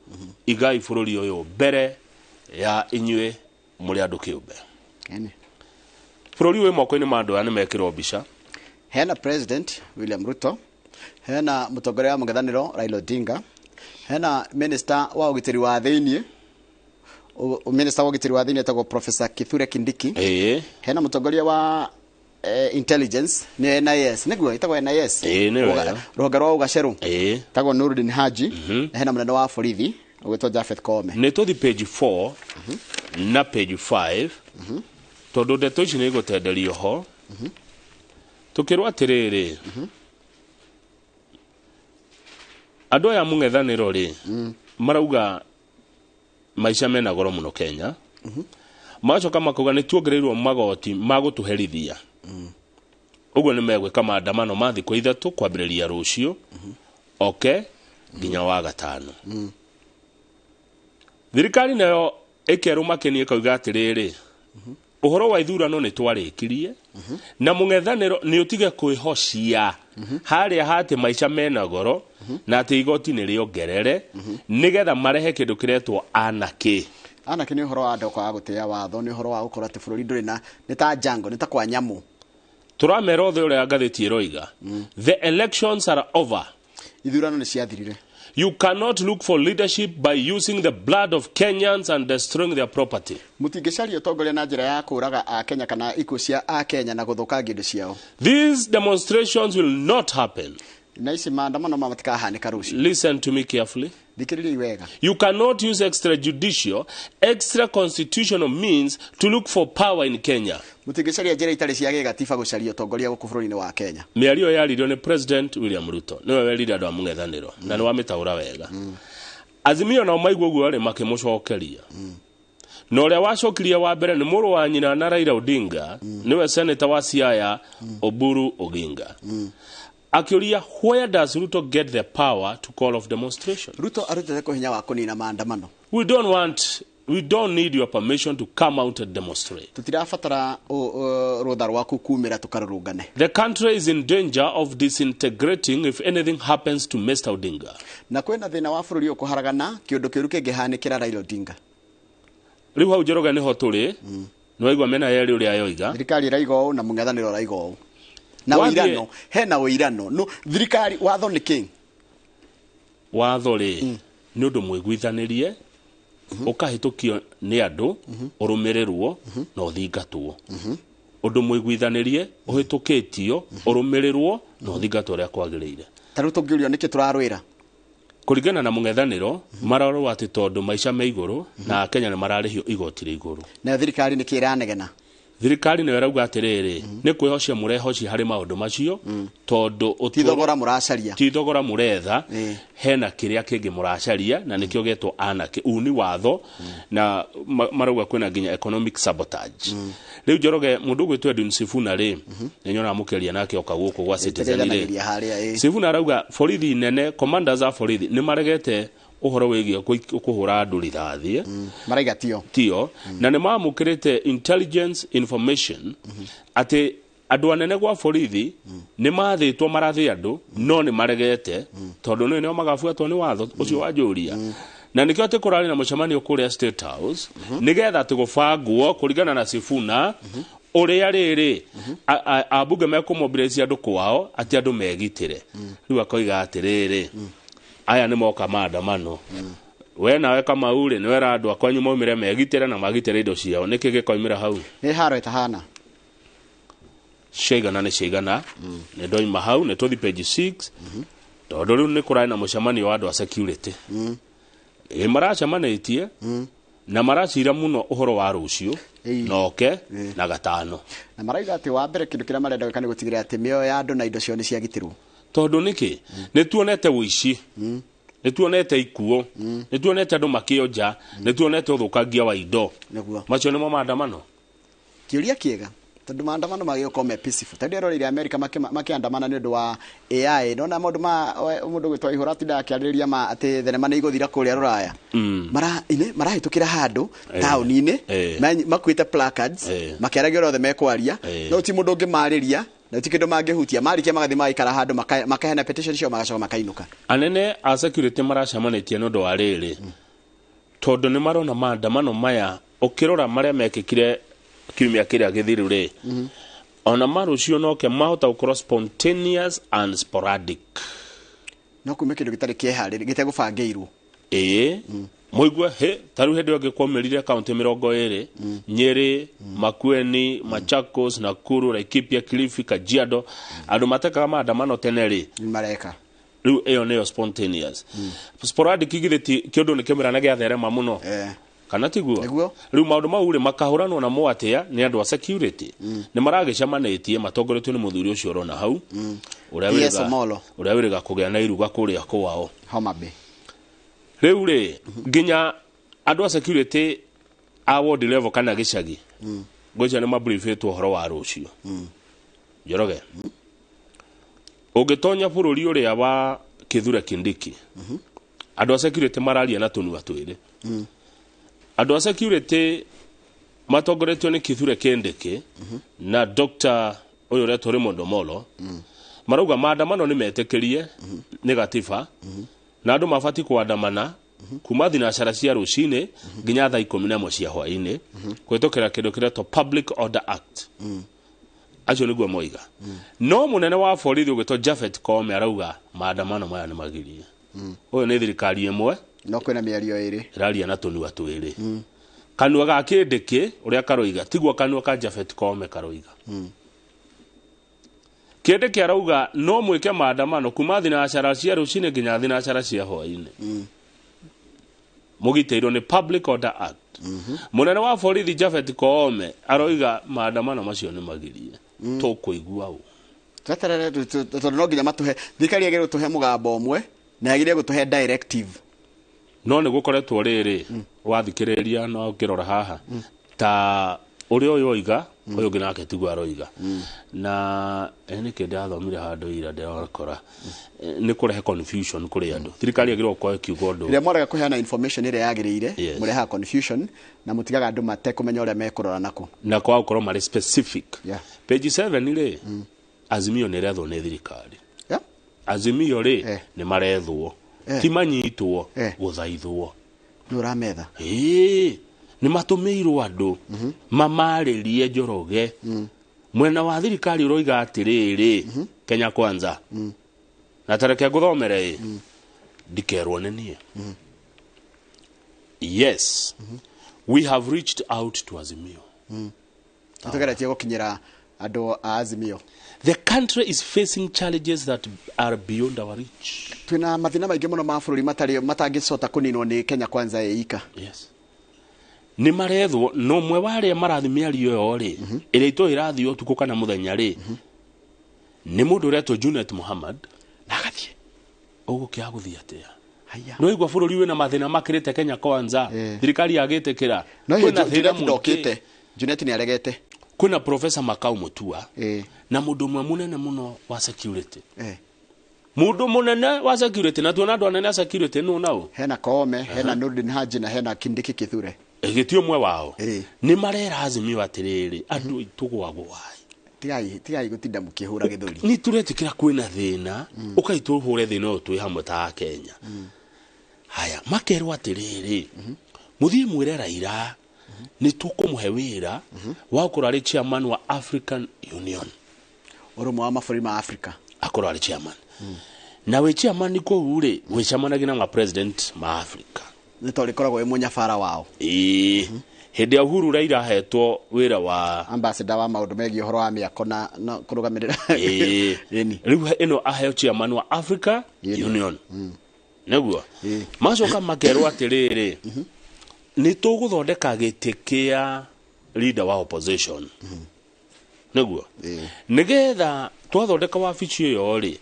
S2: igai bũrũri ũyũ mbere ya inyuĩ mũrĩ andũ kĩũmbe bũrũri ũyũ moko-inĩ ma andũ aya nĩ mekĩrwo mbica
S1: hena president William Ruto hena mũtongoria wa mũng'ethanĩro Raila Odinga hena minister wa ũgitĩri wa thĩinĩ minister wa ũgitĩri wa thĩinĩ etagwo Professor Kithure Kindiki hena mũtongoria wa intelligence nĩ NIS nĩguo etagwo NIS rũhonge rwa ũgacerũ etagwo Nurdin Haji hena mũnene wa borithi ũgwĩtwo Japhet Koome
S2: nĩ tũthi page 4 na page 5 tondũ ndeto ici nĩ igũtenderio ho tũkĩrwo atĩrĩrĩ andũ aya mũng'ethanĩro rĩ marauga maica mena goro mũno Kenya magacoka makauga nĩ tuongereirwo magoti ma gũtũherithia ũguo nĩ megwĩka maandamano ma thikũ 3 kwambĩrĩria rũciũ nginya wa gatano thirikari nayo ĩkerwo makenie kauga atĩrĩrĩ ũhoro wa ithurano nĩ twarĩkirie na mũng'ethanĩro nĩ ũtige kwĩhocia harĩa hatĩ maica mena goro na atĩ igoti nĩ rĩongerere nĩgetha marehe kĩndũ kĩretwo anake
S1: nĩ ũhoro wa andũ kwaga gũtĩa watho nĩ ũhoro wa gũkorwo atĩ bũrũri ndũrĩ na nĩ ta jango nĩ ta kwa nyamũ
S2: tũramera othe ũrĩa ngathĩti ĩroiga the elections are over
S1: ithurano nĩ ciathirire
S2: You cannot look for leadership by using the blood of Kenyans and destroying their property.
S1: Mutingicaria utongoria na njira ya kuraga a Kenya kana ikuo cia a Kenya na guthukangia indo ciao.
S2: These demonstrations will not happen.
S1: Na ici maandamano matikahanika rucio.
S2: Listen to me carefully.
S1: Thikiriria wega.
S2: You cannot use extrajudicial, extra constitutional means to look for power in Kenya.
S1: Mutingicaria njira itari cia gigatiba gucaria utongoria guku bururi-ini wa Kenya.
S2: Miario yaririo ni President William Ruto. Niwe werire andu a mung'ethaniro na ni wamitaura wega. Azimio na maigua guo ri makimucokeria. Na uria wacokirie wa mbere ni muru wa nyina na Raila Odinga, niwe senator wa Siaya Oburu Oginga. Akiuria, where does Ruto get the power to call off demonstration?
S1: Ruto arutete ko hinya wa kunina maandamano.
S2: We don't need your permission to come out and demonstrate.
S1: Tutirafatara rutha rwaku kumira tukarurungane.
S2: The country is in danger of disintegrating if anything happens to Mr. Odinga.
S1: Na kwena thina wa bururi ukuharagana kiundu kiuru kingihanikira Raila Odinga.
S2: Riu hau Njoroge niho turi. Nwaigua mena yeri uria yoiga.
S1: Thirikari raigo na mung'ethaniro raigo. Na uirano, hena uirano. No, thirikari watho ni king.
S2: Watho ri ni undu mwiguithanirie ukahitukio ni andu urumirirwo na uthingatwo. Undu mwiguithanirie uhitukitio urumirirwo na uthingatwo ria kwagiriire.
S1: Taru tungiurio niki turarwira.
S2: Kuringana na mung'ethaniro mararwo ati tondu maisha me iguru na Kenya ni mararihio igoti ri iguru.
S1: Na thirikari ni kiranegena.
S2: Thirikari ni werauga atiriri ni kwihocia murehocia hari maundu macio tondu
S1: tithogora muracaria
S2: tithogora muretha hena kiria kingi muracaria na nikio getwo anake uni watho na marauga kwina nginya economic sabotage. Riu Njoroge mundu gwitwa Edwin Sifuna ri ninyona mukeria nake oka guku gwa Citizen ri Sifuna arauga borithi nene commanders a borithi ni maregete uhoro wigie kuhura andu rithathi
S1: maraiga
S2: tio na ni mamukirite intelligence information ati andu anene gwa borithi ni mathitwo marathi andu no ni maregete tondu ni magabuatwo ni watho ucio wa njuria na nikio ati kurari na mucemanio kuria State House nigetha tigubangwo kuringana na Sifuna uria riri abunge mekumobireci andu kwao ati andu megitire riu akoiga atiriri aya ni moka maandamano we nawe kama uri ni wera andu akwanyu maumire megitire na magitire indo ciao niki gikoimira hau
S1: ni haro itahana
S2: shegana ni shegana ni ndoima hau ni tuthi page 6 tondu riu ni kurai na mucemanio wa andu a security maracemanitie na maracira muno uhoro wa rucio noke na gatano
S1: na maraiga ati wa mbere kindu kiria marenda gwika ni gutigira ati mioyo ya andu na indo cio ni ciagitirwo
S2: tondu niki ni tuonete wici ni tuonete ikuo ni tuonete andu makionja ni tuonete uthukangia wa indo macio nimo maandamano
S1: kiuria kiega tondu maandamano magioka me peaceful tondu erorire America makiandamana ni undu wa AI nona mundu mundu gwitwa ihura tinda akiariria ma ati thenema ni iguthira kuria ruraya marahitukira handu town-ini makwite placards makiaragia rothe mekwaria no ti mundu ngimariria na ti kindu mangihutia marikia magathi maikara handu makahena petition cio magacoka makainuka
S2: anene a security maracemanitie nundu wa riri tondu ni marona maandamano maya ukirora maria mekikire kiumia kiria githiru ri ona marucio noke mahota gukorwo spontaneous and sporadic
S1: no kuma kindu gitari kiehariri gitegubangirwo
S2: muigwe taru hindi ongikwomerire kaunti 20 Nyeri Makueni Machakos Nakuru Laikipia Kilifi Kajiado andu matekaga maandamano teneri
S1: mareka
S2: riu iyo niyo spontaneous sporadic igithiti kiondu ni kemirana gia therema muno kana tiguo riu maundu mau ri makahuranwo na mwatia ni andu a security ni maragicemanitie matongoretio ni muthuri ucio rona hau uria wiriga kugia na iruga kuria kwao
S1: Homa Bay
S2: riu ri nginya andu a security a ward level kana gicagi goja ni mabriefetwo horo wa rucio Njoroge ugitonya bururi uria wa Kithure Kindiki andu a security mararia na tunua twiri andu a security matongoretio ni Kithure Kindiki na Dr. uyu reto Raymond Omolo marauga maandamano ni metekerie ni gatiba na andu mabati kuandamana kuma thinacara cia ruciini nginya thaa 11 cia hwaini kwitokera kindu kiretwo Public Order Act acio niguo moiga no munene wa borithi ugitwo Japhet Koome arauga maandamano maya ni magirie uyu ni thirikari imwe
S1: no kwina mĩario ĩrĩ
S2: ĩraria na tũnua twĩrĩ kanua ga kĩndĩkĩ ũrĩa karoiga tiguo kanua ka Japhet Koome karoiga kĩndĩkĩ arauga no mwĩke maandamano kuma thinacara cia rũcinĩ nginya thinacara cia hwaĩ-inĩ mũgitĩirwo nĩ Public Order Act munene wa borithi Japhet Koome aroiga maandamano macio nĩ magirie tũkũigua ũũ
S1: tweterere tondũ no nginya matũhe thirikari yagĩrĩirwo gũtũhe mũgambo ũmwe na yagĩrĩirwo gũtũhe directive
S2: no nĩ gũkoretwo rĩrĩ wathikĩrĩria no ũkĩrora haha ta ũrĩa ũyũ oiga ũyũ ũngĩ nake tiguo aroiga na nĩ kĩndĩ athomire handũ ira ndĩrakora nĩ kũrehe confusion kũrĩ andũ thirikari yagĩrĩirwo gũkorwo ĩkiuga ũndũ
S1: rĩrĩa mwarega kũheana information ĩrĩa yagĩrĩire mũrehaga confusion na mũtigaga andũ matekũmenya ũrĩa mekũrora nako
S2: na kwa gũkorwo marĩ specific page 7 rĩ Azimio nĩ rethwo nĩ thirikari Azimio rĩ nĩ marethwo ti manyitwo gũthaithwo
S1: nĩ ũrametha
S2: nĩ matũmĩirwo andũ mamarĩrie Njoroge mwena wa thirikari ũroiga atĩrĩrĩ Kenya Kwanza na tareke ngũthomere ndikerwo nĩ niĩ yes we have reached out to Azimio
S1: tũgeretie gũkinyĩra andũ a Azimio
S2: the country is facing challenges that are beyond our reach
S1: twina mathina maingĩ mũno ma bũrũri matangĩcota kũninwo nĩ Kenya Kwanza ĩika
S2: yes nĩ marethwo no mwe wa arĩa marathi mĩario ĩyo rĩ ĩrĩa itũ ĩrathiĩ ũtukũ kana mũthenya rĩ nĩ mũndũ ũretwo Junet Mohammed
S1: na agathiĩ
S2: ũgũkĩaga gũthiĩ atĩa no igwa bũrũri wĩna mathĩna makĩrĩte Kenya Kwanza thirikari yagĩtĩkĩra
S1: kwĩna thĩna ndokĩte Junet nĩ aregete
S2: kwĩna Professor Makau Mutua na mũndũ ũmwe mũnene mũno wa security mũndũ mũnene wa security na tuona andũ anene a security nũ nao
S1: hena Koome hena Nurdin Haji na hena Kindiki Kithure
S2: gĩtio ũmwe wao nĩ marera Azimio atĩrĩrĩ andũ itũgwagwa
S1: tigai gũtinda mũkĩhũra gĩthũri
S2: nĩ tũretĩkĩra kwĩna thĩna ũkaitwo hũre thĩna ũyũ twĩ hamwe ta Kenya haya makerwo atĩrĩrĩ mũthiĩ mwĩre Raila nĩ tũkũmũhe wĩra wa gũkorwo arĩ chairman wa African Union
S1: ũrũmwe wa mabũrũri ma Africa
S2: akorwo arĩ chairman na wĩ chairman kũu rĩ wĩcamanagia na ma president ma Africa
S1: nĩ tondũ ĩkoragwo ĩ mũnyabara wao
S2: hĩndĩ ya Uhuru Raila ahetwo wĩra wa
S1: ambassador wa maũndũ megiĩ ũhoro wa mĩako na kũrũgamĩrĩra
S2: rĩu ĩno aheo chairman wa Africa Union nĩguo macoka makerwo atĩrĩrĩ nĩ tũgũthondeka gĩtĩ kĩa leader wa opposition nĩguo nĩgetha twathondeka wabici ĩyo rĩ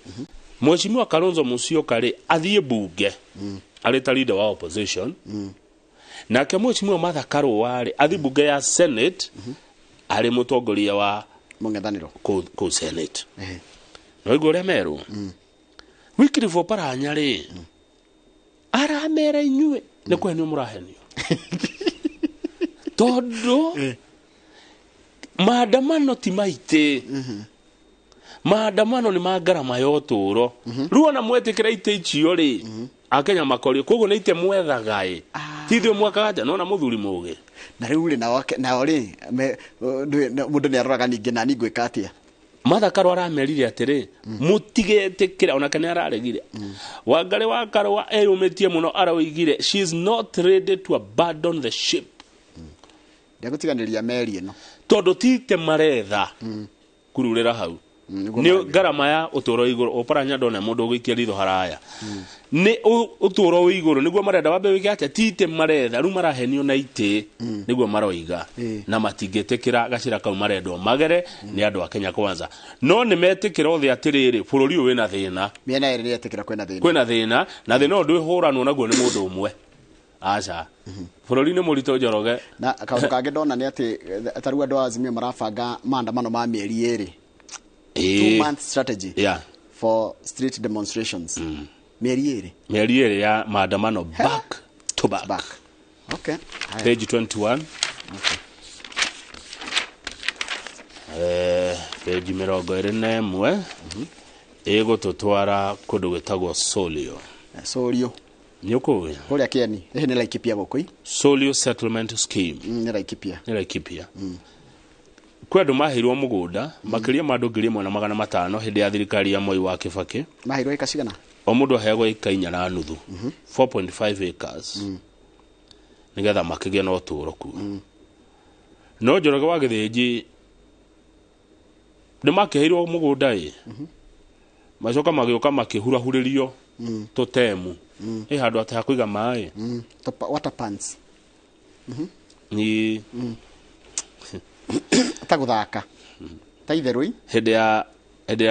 S2: Mheshimiwa Kalonzo Musyoka rĩ athiĩ bunge arĩ ta leader wa opposition nake Mheshimiwa Martha Karua rĩ athiĩ bunge ya Senate arĩ mũtongoria wa
S1: mũng'ethanĩro
S2: kũu Senate no igũrĩa merũ Wycliffe Oparanya rĩ aramera inyuĩ nĩ kwenio mũrahenio tondũ maandamano ti maitĩ maandamano nĩ ma ngarama ya ũtũũro rĩu ona mwetĩkĩra itĩ icio rĩ akenya makorio koguo nĩ itĩ mwethaga ti ithuĩ mwakaga nja nona mũthuri mũũgĩ
S1: na rĩu rĩ nao rĩ mũndũ nĩ aroraga ningĩ na niĩ ngwĩka atĩa
S2: Martha Karua aramerire atĩrĩ mũtigetĩkĩra onake nĩ araregire Wangari wa Karua eyũmĩtie mũno aroigire she is not ready to abandon the ship
S1: ndegũtiganĩria meri ĩno
S2: tondũ tite maretha kururĩra hau nĩ ngarama ya ũtũũro igũrũ Oparanya ndona mũndũ ũgĩikia ritho haraya nĩ ũtũũro wĩ igũrũ nĩguo marenda wambe wĩke atĩa tite maretha rĩu marahenio na itĩ nĩguo maroiga na matingĩtĩkĩra gacĩra kau marendwo magere nĩ andũ a Kenya Kwanza no nĩ metĩkĩra othe atĩrĩrĩ bũrũri ũyũ wĩna thĩna
S1: mĩena ĩrĩ nĩ yetĩkĩra
S2: kwĩna thĩna na thĩna ũyũ ndwĩhũranwo naguo nĩ mũndũ ũmwe aca bũrũri nĩ mũritũ Njoroge
S1: na kaũndũ kangĩ ndona nĩ atĩ tarĩu andũ a Azimio marabanga maandamano ma mĩeri ĩrĩ 2-month strategy for street demonstrations mĩeri
S2: ĩrĩ ya maandamano back to back
S1: okay
S2: page 21 page 21 ĩgũtũtwara kũndũ gwĩtagwo Solio nĩ ũkũĩ
S1: kũrĩa Kieni hihi nĩ Laikipia gũkũ
S2: Solio settlement scheme
S1: nĩ Laikipia
S2: kwĩ andũ maheirwo mũgũnda makĩria ma andũ 1,500 hĩndĩ ya thirikari ya Moi wa Kibaki
S1: maheirwo eka cigana
S2: o mundu aheagwo ika 4.5 4.5 acres nigetha makigia na uturo ku no Njoroge wa Githĩnji nimakeheirwo mugunda macoka magĩũka makĩhurahurĩrio tũtemu handũ atĩ ha kũiga maĩ
S1: water pans
S2: ni
S1: ta gũthaka ta itherũ
S2: hĩndĩ ya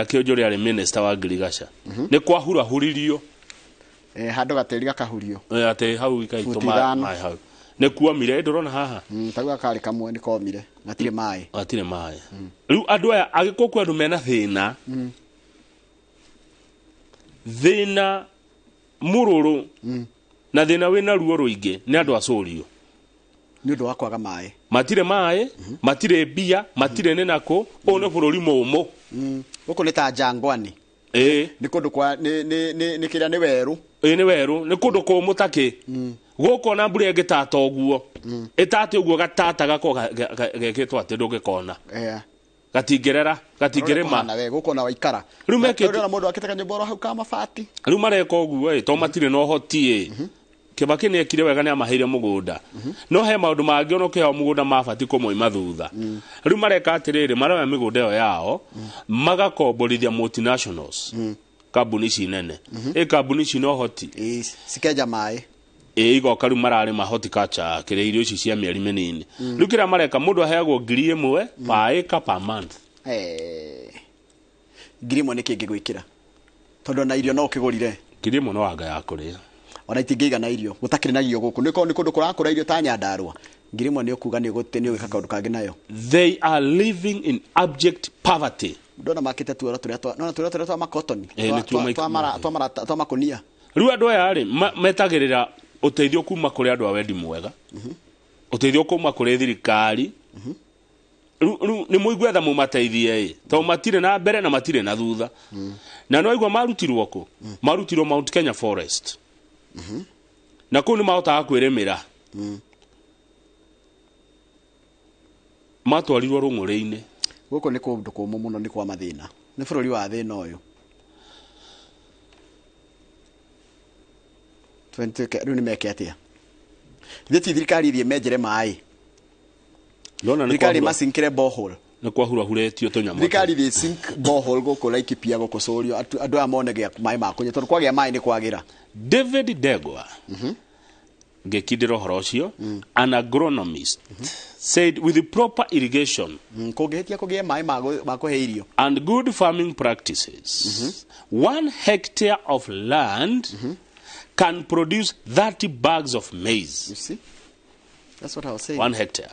S2: Kĩũnjũrĩ arĩ minister wa ngirigaca nĩ kwahurahuririo
S1: handũ gatĩri gakahurio
S2: atĩ hau ikaitũma maĩ hau nĩ kuomire ndũrona haha
S1: taguo karĩ kamwe nĩ komire gatirĩ maĩ rĩu andũ aya
S2: agĩkũkũ andũ mena thĩna mũrũrũ na thĩna wĩna ruo rũingĩ nĩ andũ acorio
S1: nĩ ũndũ wa kwaga maĩ
S2: matirĩ mbia matirĩ nĩ nakũ ũũ nĩ bũrũri mũmũ
S1: gũkũ nĩ ta Jangwani nĩ kũndũ kwa nĩ kĩrĩa nĩ werũ
S2: nĩ werũ nĩ kũndũ kũmũ takĩ gũkũ na mbura ĩngĩtata ũguo ĩtate ũguo gatata gako gekĩtwo atĩ ndũngĩkona gatingĩrera gatingĩrĩma
S1: gũkũ na waikara
S2: rĩu mekĩte
S1: na mũndũ akĩte kanyũmba hau ka mabati
S2: rĩu mareka ũguo to matirĩ na ũhoti Kĩbakĩ nĩ ekire wega nĩ amaheire mũgũnda no he maũndũ mangĩ ono kĩheo mũgũnda mabati kũmoima thutha rĩu mareka atĩrĩrĩ maroya mĩgũnda ĩyo yao magakomborithia multinationals kambuni ici nene kambuni ici no hoti
S1: cikenja maĩ
S2: igoka rĩu mararĩma horticulture kĩrĩa irio ici cia mĩeri mĩnini rĩu kĩrĩa mareka mũndũ aheagwo 1,000 per acre per month
S1: 1,000 nĩ kĩngĩ gwĩkĩra tondũ na irio no ũkĩgũrire
S2: 1,000 no anga ya kũrĩa
S1: ona itingĩiga na irio gutakĩrĩ na irio gũkũ nĩ kũndũ kũrakũra irio ta Nyandarua 1,000 nĩ ũkuga nĩ ũgwĩka kaũndũ kangĩ nayo
S2: they are living in abject poverty
S1: ndona makĩte tuoro tũrĩa twa makotoni twa makonia
S2: rĩu andũ aya rĩ metagĩrĩra ũteithio kuma kũrĩ andũ a wendi mwega ũteithio kuma kũrĩ thirikari rĩu nĩ mũigwetha mũmateithie to matirĩ na mbere na matirĩ na thutha na no aigua marutirwo kũ marutirwo Mount Kenya Forest na kũu nĩ mahotaga kwĩrĩmĩra matwarirwo rũng'ũrĩ-inĩ
S1: gũkũ nĩ kũndũ kũmũ mũno nĩ kwa mathĩna nĩ bũrũri wa thĩna ũyũ rĩu nĩ meke atĩa ithe ti thirikari ithiĩ menjere maĩ thirikari macinkĩre borehole
S2: nĩ kwahurahurĩtio tũnyamũ
S1: thirikari ithiĩ sink borehole gũkũ Laikipia gũkũ Corio andũ aya mone maĩ ma kũnyua tondũ kwagĩa maĩ nĩ kwagĩra
S2: David Ndegwa ngĩkindĩra ũhoro ũcio an agronomist said with the proper irrigation
S1: kũngĩhĩtia kũgĩe maĩ ma kũhe irio
S2: and good farming practices 1 hectare of land can produce 30 bags of maize.
S1: You see? That's what I was saying.
S2: 1 hectare.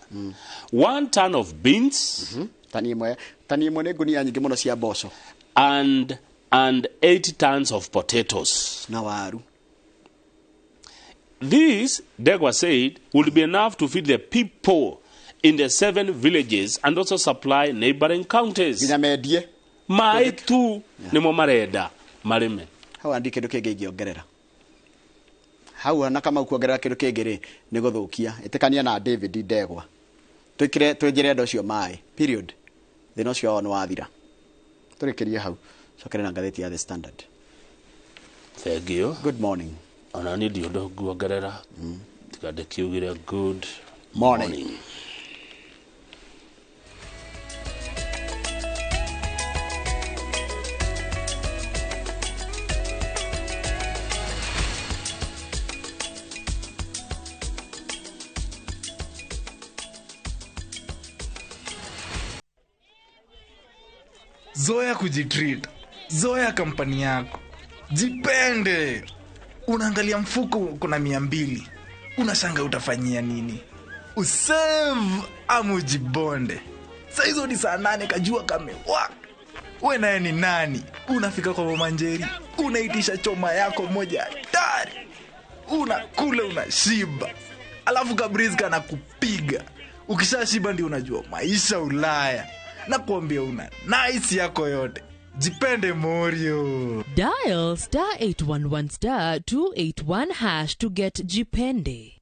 S2: 1 ton of beans.
S1: Tani imwe nĩ ngunia nyingĩ mũno cia mboco.
S2: And 8 tons of potatoes.
S1: Na waru.
S2: This, Degwa said, would be enough to feed the people in the 7 villages and also supply neighboring counties.
S1: Nginya mendie.
S2: Maĩ tu nĩmo marenda marĩme.
S1: Hau andi kĩndũ kĩngĩ ingĩongerera. Hau na kama kuongerera kĩndũ kĩngĩ rĩ nĩ gũthũkia ĩtĩkania na David Ndegwa twenjere andũ acio maĩ period thĩna ũcio wao nĩ wathira tũrĩkĩrie hau cokere na ngathĩti ya The Standard.
S2: Thank you.
S1: Good morning.
S2: Ona nĩ ndio ũndũ nguongerera tikande kiugire good
S1: morning.
S21: Zoea kujitreat, zoea kampani yako, jipende. Unaangalia mfuko kuna 200, unashanga utafanyia nini? Usave ama ujibonde. Saa hizo ni saa 8 kajua kamewaka. We naye ni nani? Unafika kwa Mama Njeri, unaitisha choma yako moja hatari, unakula unashiba, alafu kabrizi kana kupiga. Ukishashiba ndio unajua maisha Ulaya. Na kuambia una nice yako yote. Jipende Morio.
S22: Dial *811 *281# to get Jipende.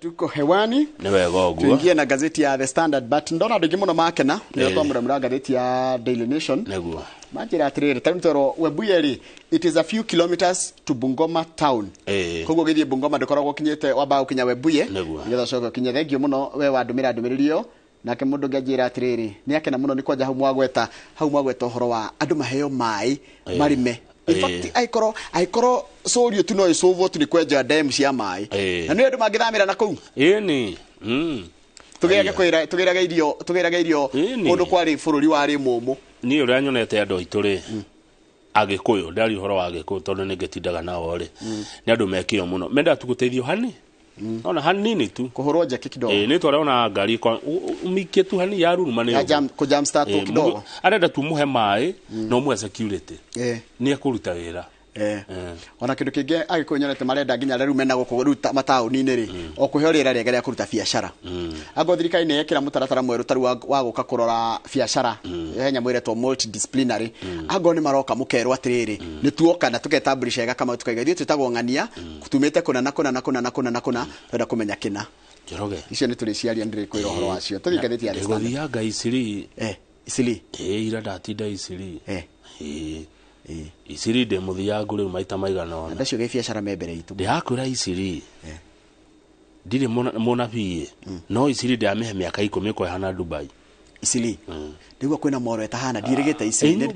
S1: tuko hewani
S2: nĩ wega ũguo
S1: tuingie na gazeti ya The Standard but ndona andũ mũno makena nĩ Kũmuramura gazeti ya Daily Nation
S2: nĩguo
S1: manjira atiriri tarutoro Webuye it is a few kilometers to Bungoma town koguo githie Bungoma ndukoragwo kinyete wamba ukinya Webuye ngetha coka kinya thengio muno we wandumira ndumiririo nake mundu ngajira atiriri ni akena muno ni kwanja hau mwagweta uhoro wa andu maheo mai marime in fact aikoro sorio tu no isovo tu ni kwenja dam cia mai na ni andu mangithamira na kuu
S2: ni
S1: tugeraga irio mundu kwari bururi wari mumu
S2: ni uria nyonete andu aituri agikuyu ndari horo wa agikuyu tondu ni ngetindaga nao ri ni andu mekio muno menda tuguteithio hani ona hanini tu
S1: kuhorwo njeki kidogo
S2: ni twaraona ngari kwa umikie tu hani ya ruruma ni
S1: ku jam start kidogo
S2: arenda tu muhe mai no mu security ni akuruta wira
S1: ona kindu kingi agikunyonete marenda nginya riu mena gukuruta matauni-ini ri o kuheorera rega ria kuruta biashara ago thirikari ni yekira mutaratara mweru taru wa guka kurora biashara henya mwiretwo multidisciplinary ago ni maroka mukerwa atiriri ni tuoka na tugetambulisha ega kama tukaiga thio tutagwo ngania kutumite kuna twenda kumenya kina
S2: Njoroge
S1: icio ni turi ciaria ndiri kwira uhoro wacio tuthigathiti ya
S2: guthianga Isiri
S1: Isiri
S2: ira ndatinda Isiri Isiri de muthiangu riu maita maigana ona
S1: ndacio ge biashara membere itu
S2: ndiakwira Isiri ndire mona pie no Isiri de amehe miaka 10 kwa hana Dubai
S1: Isili ndigwa kwina moro etahana ndirigete Isili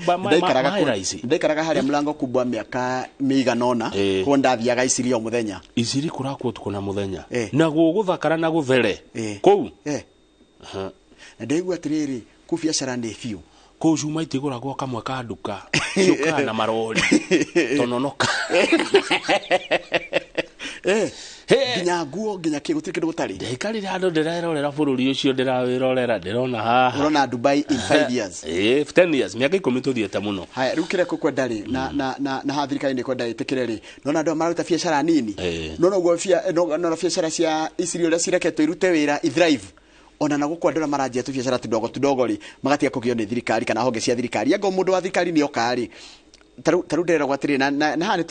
S1: ndaikaraga haria mlango kubwa miaka miganona ko ndathiaga Isili o muthenya
S2: Isili kurakwo tukona muthenya na guguthakara na guthere kou
S1: na ndigwa atiriri ku biashara ndi fiu
S2: ko cuma itiguragwo kamwe ka nduka ciuka na marori tononoka
S1: nginya nguo nginya kigutire kindu gutari
S2: ndekarire andu ndirerorera bururi ucio ndirawirorera ndirona haha
S1: urona Dubai in 5 years
S2: 10 years miaka 10 tuthiete muno
S1: haya rukire kukwenda ri na hathirikari ni kwenda itikire ri nona andu maruta biashara nini nona ugo nona biashara cia Isiri ria cireketwo irute wira thrive ona na gukwandura maranjia tu biashara tudogo ri magatia kugio ni thirikari kana honge cia thirikari ngo mundu wa thirikari ni okari taru ndera gwatiri na hani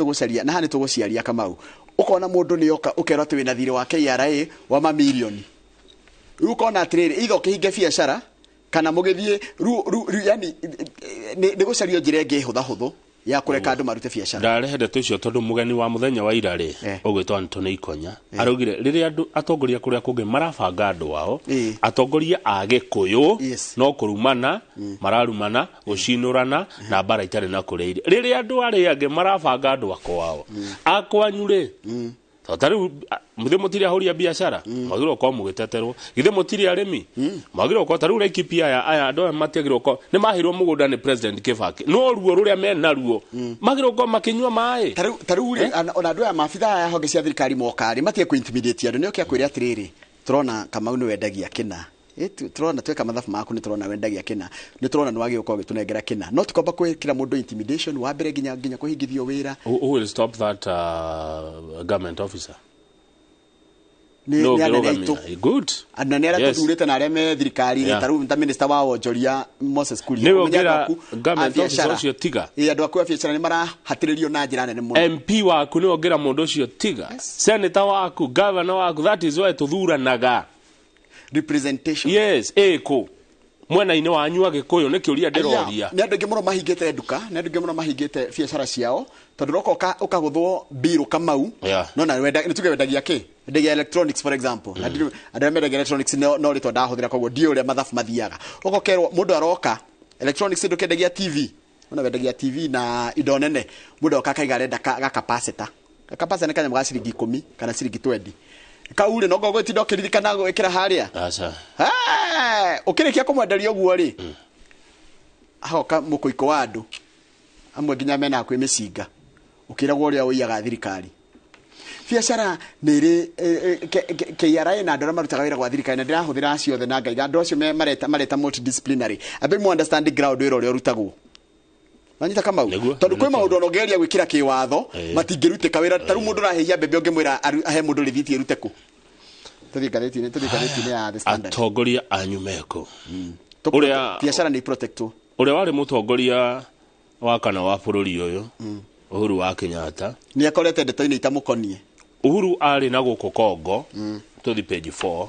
S1: tuguciaria Kamau ukona mundu ni oka ukero ati wina thiri wa KRA wa mamilioni ukona atiriri itho kihinge biashara kana mugithie yani ni gucario njire ngi huthu ya kureka andu marute biashara
S2: ndarehende tucio tondu mugeni wa muthenya wa ira ri ugwitwa Antony Ikonya araugire riria andu atongoria kuria kungi marabanga andu wao atongoria agikuyu no kurumana mararumana gucinurana na bara itari na kureire riria andu ari ange marabanga andu akwao akwanyure tataru muthe mutiri ahuria biashara magiro kwa mugiteterwo githe mutiri aremi magiro kwa taru like pia aya ndo matiagiro kwa ni mahirwo mugunda ni president Kibaki no ruo ruria mena ruo magiro kwa makinywa mai
S1: taru ona andu aya mafitha ya honge cia thirikari mokari matie ku intimidate andu ni okia kwira atiriri turona Kamau ni wendagia kina turona tweka mathafu maku ni turona wendagia kina ni turona ni wagi uko gitunengera kina no tukomba kwikira mundu intimidation wa mbere ginya kuhingithio wira
S2: who will stop that government officer
S1: good anani ara tudurite na aria me thirikari taru ta minister wa wonjoria Moses Kuria
S2: umenya government officer ucio tiga
S1: andu akwa biashara ni marahatiririo na njira nene muno
S2: MP waku ni ongera mundu ucio tiga senator waku governor waku that is why tuthuranaga
S1: representation
S2: yes eko mwena-ini wanyu agikuyu ni kiuria ndiroria
S1: ni andu ngimuno mahingite nduka ni andu ngimuno mahingite biashara ciao tondu roka ukaguthwo biru Kamau no na wenda ni tuge wendagia ki wendagia electronics for example andu mendagia electronics no ritwa ndahuthira koguo ndio uria mathafu mathiaga ugokerwo mundu aroka electronics ndu kendagia TV ona wendagia TV na indo nene mundu akakaiga renda ga capacitor kanya mga ciringi 10 kana ciringi 20 kaure no gogo tindo kiririkana gwikira haria
S2: acha
S1: ukirikia kumwenderia uguo ri ahoka mukuiko wa andu amwe nginya mena kwi micinga ukiragwo uria uiyaga thirikari biashara niri KRA na andũ marutaga wĩra gwa thirikari na ndĩrahũthĩra ciothe na ngaiga andũ acio mareta multidisciplinary abe mu understand ground wĩra ũrĩa ũrutagwo Nanyita Kamau tondu kwĩ maũndũ onogeria gwĩkĩra kiwatho matingĩrutĩka wĩra taru mũndũ rahĩia mbembe ũngĩmwĩra ahe mũndũ rĩthiti ĩrute ku tuthi gatheti-inĩ ya The Standard
S2: atongoria anyumeko
S1: uria biashara ni protectwo
S2: uria wari mutongoria wa kana wa bũrũri ũyũ Uhuru wa Kenyatta
S1: ni akorete ndeto-inĩ itamukonie
S2: Uhuru ari na guko Kongo tuthi page 4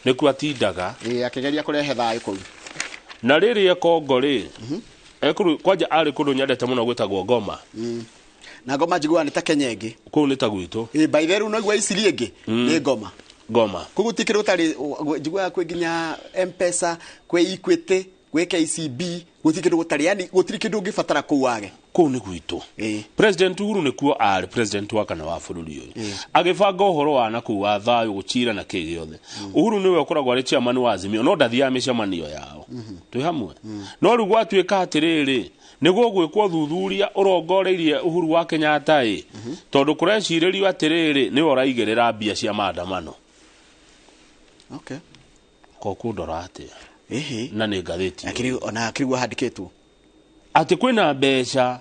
S2: nikuo atindaga
S1: akigeria kurehe thayo kuu
S2: na riri ekongo ri kwanja ari kundu nyendete muno gwitagwo Ngoma
S1: na Ngoma njiguaga ni ta Kenya ingi
S2: kuu ni ta gwitu
S1: by the way no iciri ingi ni Ngoma kugu tikiri utari njiguaga kwi nginya M-Pesa kwi Equity kwi KCB gutikiri gutari yani gutiri kindu ungibatara kuu wage
S2: kuu ni gwitu president Uhuru nikuo ari president wa kana wa bururi uyu agibanga uhoro wa na kuu wa thayo guchira na kigiothe Uhuru niwe ukoragwo ari chairman wa Azimio no ndathia micemanio yao twi hamwe no riu gwatuika atiriri niguo gwikwo thuthuria urongoreirie Uhuru wa Kenyatta tondu kureciiririo atiriri ni oraigirira mbia cia maandamano ko kundora atia na ni ngatheti
S1: akirigo handikitwo
S2: ati kwina mbeca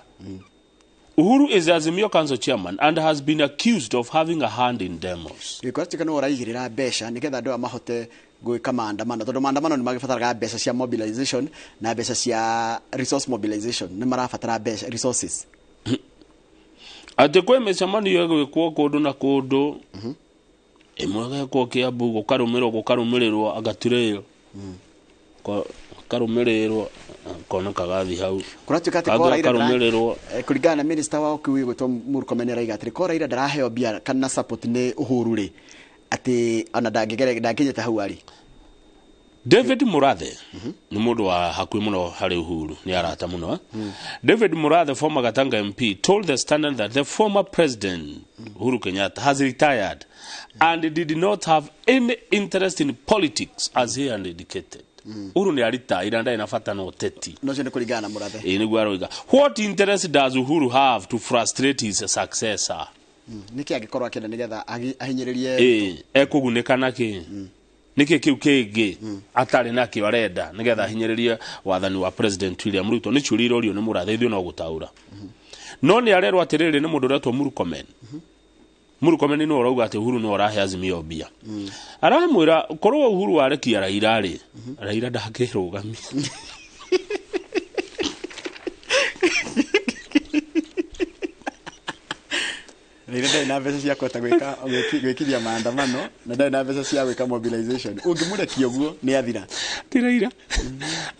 S2: Uhuru is Azimio Council chairman and has been accused of having a hand in demos.
S1: Gikotika no oraigirira mbeca nigetha andu amahote gwika maandamano tondu maandamano ni magibataraga mbeca cia mobilization na mbeca cia resource mobilization ni marabatara mbeca resources
S2: ati kwe micemanio gwikwo kundu na kundu imwe gekwo Kiambu gukarumirirwo agatureo karumirirwo kona kagathi hau
S1: kuratuika ati kora ira kuringana na minister wa ukui gwitwo Murkomen raiga ati kora ira ndaraheo bia kana support ni Uhuru ri ati ona ndangĩnyete hau ari
S2: David Murathe ni mundu wa hakui muno hari Uhuru ni arata muno David Murathe, former Gatanga MP, told the Standard that the former president Uhuru Kenyatta has retired and did not have any interest in politics as he had indicated. Uhuru ni arita iranda inafata no teti
S1: no cene kuringana na Murathe
S2: ni gwaroiga what interest does Uhuru have to frustrate his successor
S1: niki agikorwa akenda nigetha ahinyiririe
S2: ekugunika naki niki kiu kingi atari naki arenda nigetha ahinyiririe wathani wa president William Ruto ni churi rorio ni Murathe ithio no gutaura no ni arerwa atiriri ni mundu retwo Murkomen ni urauga ati Uhuru no arahe Azimio bia aramwira korwo Uhuru warekia Raila ri Raila ndangirugami
S1: Raila na mbeca cia kweta gwikithia maandamano na ndai na mbeca cia gwika mobilization ungimurekia uguo ni athira
S2: ti Raila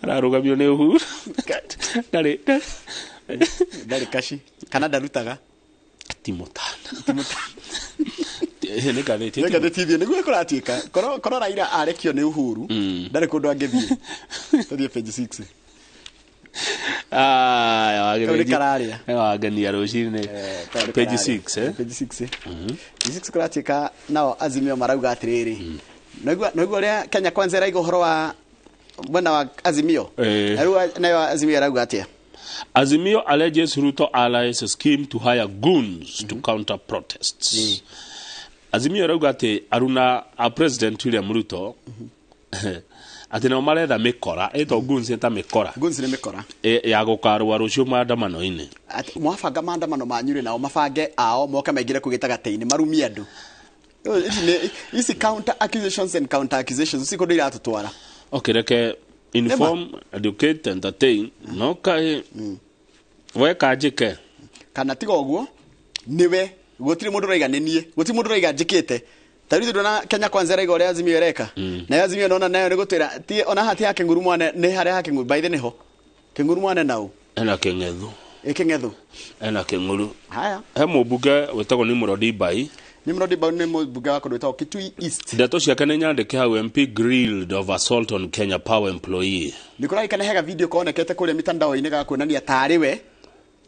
S2: ararugamio ni Uhuru
S1: ndari kashi kana ndarutaga timotana
S2: ni gatheti
S1: niguo kuratuika korwo Raila arekio ni Uhuru ndari kundu angithie tuthie page 6
S2: wagenia ruciinĩ page 6
S1: page 6 6 kuratuika nao Azimio marauga atiriri noiguo uria Kenya Kwanza iraiga uhoro wa mwena wa Azimio nayo Azimio arauga atia
S2: Azimio alleges Ruto allies scheme to hire goons to counter protests. Azimio arauga ati aruna a president William Ruto ati no maretha mikora eto goons eta mikora
S1: ni mikora
S2: ya gukarwa rucio maandamano-ini
S1: ati mwabanga maandamano manyure nao mabange ao moka maingire kugitagateini marumia andu isi counter accusations and counter accusations siko ndio iratutwara
S2: reke inform, educate, entertain no kai weka njike
S1: kana tiga uguo niwe gutiri mundu raiga nenie gutiri mundu raiga njikite tari ndona Kenya Kwanza raiga ore Azimio ereka na Azimio nona nayo ni gutwira ti ona hati ya Kenguru mwane ni hari ha Kenguru by the niho Kenguru mwane nao
S2: ena Kengethu ena Kenguru
S1: haya
S2: he mubunge wetagwo ni Murodi Bai
S1: ni mubunge wa kodwetagwo Kitui East
S2: ndeto ciake ni nyandike hau MP grilled of assault on Kenya Power employee
S1: nikuraikana hega video konekete kule mitandao-ini ga kuonania tariwe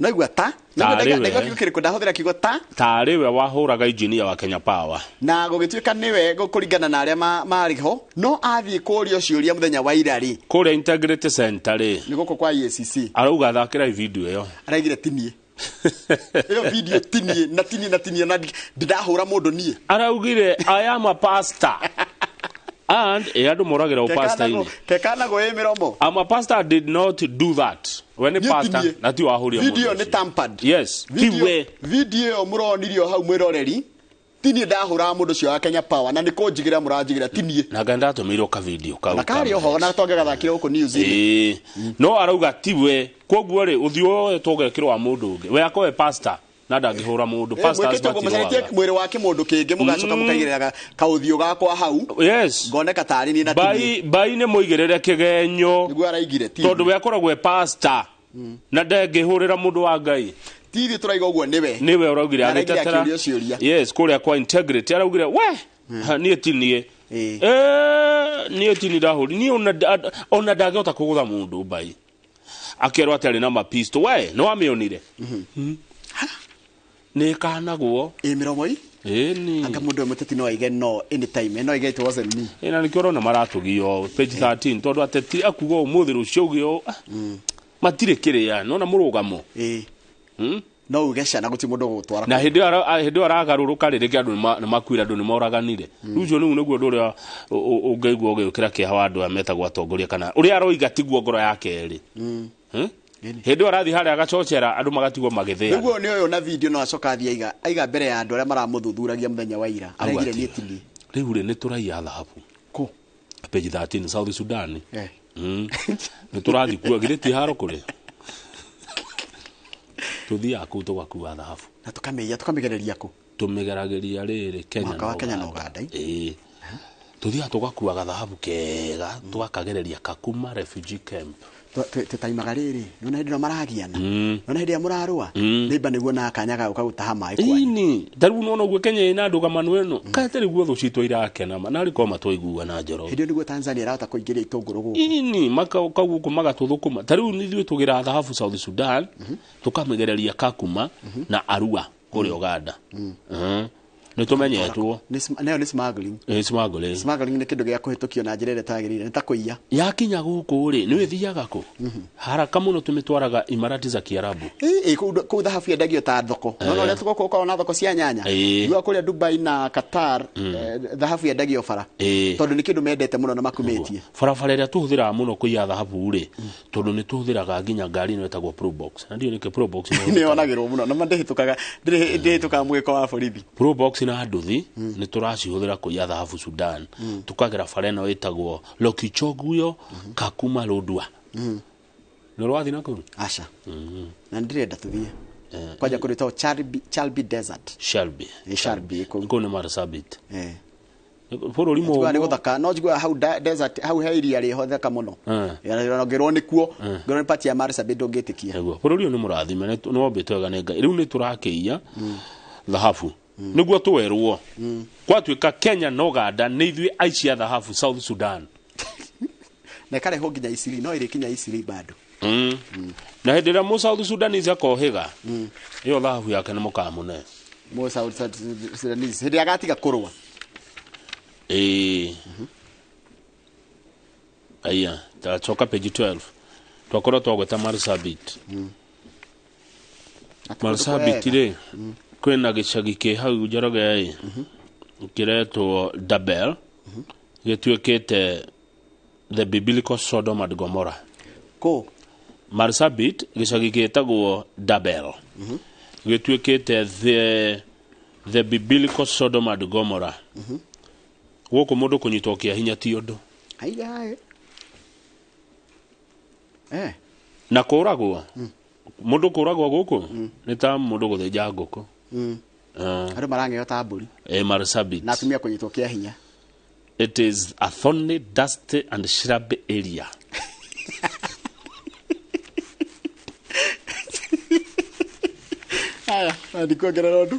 S1: naigua ta naigua kiri kudahuthira kigo
S2: tariwe wahuraga engineer wa Kenya Power
S1: na gugituika niwe gukuringana na aria mariho no athie kurio ciuria muthenya wa irari
S2: kule integrity center ri
S1: ni guko kwa EACC
S2: arauga thakira video iyo
S1: araigire tinie iyo video tinie na ndahura mundu nie
S2: araugire I am a pastor and andu moragira pastor ini
S1: kekana go emiromo
S2: I'm a pastor did not do that when the pastor nati wahuria
S1: video ni tampered
S2: yes
S1: video muronirio hau mwiroreri tinie ndahura mundu cio wa Kenya Power na niko njigira muranjigira tinie
S2: na ganda tumirwo ka video ka
S1: na kari oho na tonge gathakire uko news
S2: no arauga tiwe koguo ri uthio twogekirwa mundu ungi we akowe pastor na ndangĩhũra mũndũ pastors
S1: matirũaga mwĩrĩ wake mũndũ kĩngĩ mũgacoka mũkaigĩrĩra kaũthiũ gakwa hau ngoneka tarĩ ni na
S2: bai nĩ mũigĩrĩre kĩgenyo
S1: nĩguo araigire
S2: tondũ we akoragwo e pastor na ndangĩhũrĩra mũndũ wa Ngai
S1: tithi tũraiga ũguo
S2: niwe ũraugire agĩtetera kũrĩa kwa integrity araugire we niĩ ti niĩ niĩ ti ndahũri niĩ ona ndangĩhota kũgũtha mũndũ bai akerwo atĩ arĩ na mapisto we nĩ wamĩonire nĩ kanagwo
S1: mĩromo
S2: ni
S1: anga mũndũ mũteti no aige no anytime no aige it wasn't me
S2: na nĩkĩo ũrona maratũgio page 13 tondũ ateti akuga ũmũthĩ rũcio ũgĩo matirĩ kĩrĩa nona mũrũgamo
S1: no ugesha na guti mũndũ gũtwara
S2: na hĩndĩ aragarũrũka rĩrĩ andũ nĩ makuira andũ nĩ moraganire rĩu ũcio nĩguo ũndũ ũrĩa ũngeigua ũgĩũkĩra kĩeha wa andũ metagwo atongoria kana ũrĩa aroiga tiguo ngoro yake ĩrĩ hĩndĩ arathi harĩa agacocera andũ magatigwo magĩthĩa
S1: nĩguo nĩ ũyũ na video no acoka athi aiga mbere ya andũ arĩa maramũthuthuраgia mũthenya wa ira aregire niĩ tini
S2: rĩu rĩ nĩ tũraiya thahabu
S1: kũ
S2: page 13 South Sudan nĩ tũrathi kuo gĩrĩti haro kũrĩ tuthiaga kũu tũgakua thahabu
S1: na tũkamĩgereria kũ
S2: tũmĩgeragĩria rĩrĩ Kenya
S1: na Uganda
S2: tuthiaga tũgakuaga thahabu kega tũgakagereria Kakuma refugee camp
S1: tũtaimaga rĩrĩ nona hĩndĩ ĩno maragiana nona hĩndĩ ĩrĩa mũrarũa nĩmba nĩguo na kanya gauka gũtaha maĩ
S2: kwanyu tarĩu nona ũguo Kenya ĩna ndũgamano ĩno katarĩ guo thũ citũ irakena na rĩko matwaigua na njoro
S1: hĩndĩ nĩguo Tanzania ĩrahota kũingĩria itũngũrũ gũkũ
S2: makauka gũkũ magatũthũkũma tarĩu nĩthuĩ tũgĩra thahabu South Sudan tũkamĩgereria Kakuma na Arua kũrĩa Uganda nĩ tũmenyetwo
S1: nayo nĩ smuggling nĩ kĩndũ gĩa kũhĩtũkio na njĩra ĩrĩa ĩtagĩrĩire nĩ ta kũiya
S2: yakinya gũkũ rĩ nĩ wĩthiaga kũ haraka mũno tũmĩtwaraga Imarati za Kiarabu
S1: kũu thahabu yendagio ta thoko nona ũrĩa tũgũkorwo na thoko cia nyanya thua kũrĩa Dubai na Qatar thahabu yendagio bara tondũ nĩ kĩndũ mendete mũno na makumĩtie
S2: barabara ĩrĩa tũhũthĩraga mũno kũiya thahabu rĩ tondũ nĩ tũhũthĩraga nginya ngari ĩno ĩtagwo Probox na ndiyo nĩkĩ Probox
S1: nĩ yonagĩrwo mũno na ndĩhĩtũkaga mwĩko wa borithi
S2: Probox na nduthi nĩ tũracihũthĩra kũiya thahabu Sudan tukagera bara ĩno ĩtagwo Lokichogio Kakuma Lodwa nĩ rwathi na kũu
S1: aca na ndĩrenda tũthiĩ kwanja kũrĩtwo Chalbi Desert
S2: Shelby kũu nĩ Marsabit
S1: bũrũri mũũmũ nĩ gũthaka no njigua hau desert hau he iria rĩ hotheka mũno ngĩrwo nĩkuo ngĩrwo nĩ pati ya Marsabit ndũngĩtĩkia
S2: bũrũri ũyũ nĩ mũrathime nĩ wombĩtwo wega nĩ Ngai rĩu nĩ tũrakĩiya thahabu nĩguo tũwerwo gwatuĩka Kenya na Uganda nĩ ithuĩ aici a thahabu South Sudan
S1: na ĩkarehwo nginya Isiri no ĩrĩ kinya Isiri bado
S2: na hĩndĩ ĩrĩa South Sudanese akohĩga ĩyo thahabu yake nĩ mũkamũne
S1: South Sudanese hĩndĩ agatiga kũrũa
S2: aya tacoka page 12 twakorwo twagweta Marsabit Marsabit rĩ kwĩna gĩcagi kĩ hau Njoroge kĩretwo Dabel gĩtuĩkĩte the biblical Sodom and Gomorrah
S1: kũ
S2: Marsabit gĩcagi gĩtagwo Dabel gĩtuĩkĩte the biblical Sodom and Gomorrah gũkũ mũndũ kũnyitwo kĩa hinya ti ũndũ na kũragwo mũndũ kũragwo gũkũ nĩ ta mũndũ gũthĩnja ngũkũ
S1: andũ marang'eo ta mbũri
S2: Marsabit
S1: na atumia kũnyitwo kĩa hinya
S2: it is a thorny, dusty and shrubby area
S1: aya ndikuongerera ũndũ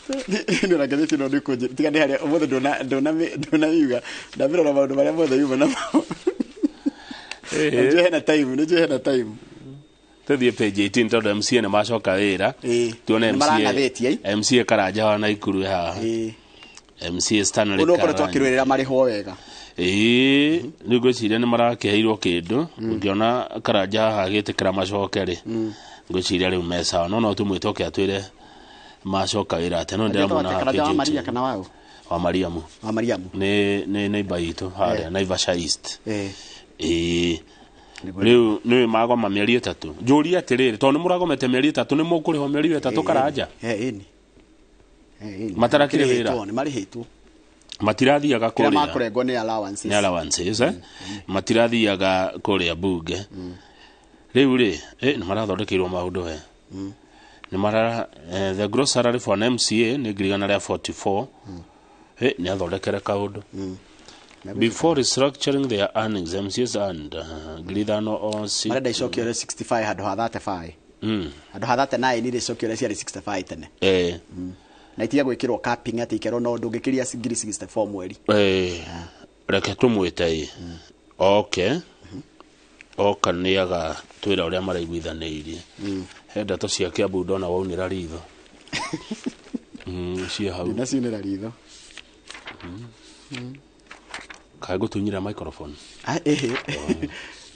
S1: nĩ ũrangethĩtie no ndĩkũnjĩra tiga nĩ harĩa ũmũthĩ ndũnamiuga ndamĩrora maũndũ marĩa mothe yuma namo nĩnjue hena time
S2: tũthiĩ page 18 tondũ MCA nĩ macoka wĩra tuone MCA Karanja wa Naikuru haha MCA Stanley
S1: Karanja ũno twakĩrũĩrĩra marĩhwo wega
S2: rĩu ngwĩciria nĩ marakĩheirwo kĩndũ ũngĩona Karanja haha agĩtĩkĩra macoke rĩ ngwĩciria rĩu meca no tũmwĩtoke atwĩre macoka wĩra atĩ no ndĩramwona
S1: page
S2: wa Mariamu nĩ neighbor itũ harĩa Naivasha East rĩu nĩ magoma mĩeri 3 njũria atĩrĩrĩ tondũ nĩ mũragomete mĩeri 3 nĩ mũkũrĩhwo mĩeri 3 Karanja matarakĩrĩ wĩra
S1: nĩ marĩhĩtwo
S2: matirathiaga kũrĩa
S1: makũrengwo nĩ
S2: allowances matirathiaga kũrĩa bunge rĩu rĩ nĩ marathondekeirwo maũndũ we nĩ mara the gross salary for an MCA nĩ ngiri igana rĩa 44 nĩ athondekere kaũndũ before restructuring their earnings MCAs and ngiri ithano o
S1: marenda icokio 65 handũ ha 35 handũ ha 39 nĩ icokio ciarĩ 65 tene na itia gwĩkĩrwo capping atĩ ikerwo no ndũngĩkĩria ngiri 64 mweri
S2: reke tũmwĩte okay oka nĩaga twĩra ũrĩa maraiguithanĩirie he ndeto cia Kiambu ndona waunĩra ritho ciĩ hau
S1: ndinacinĩra ritho
S2: kaĩ gũtunyira microphone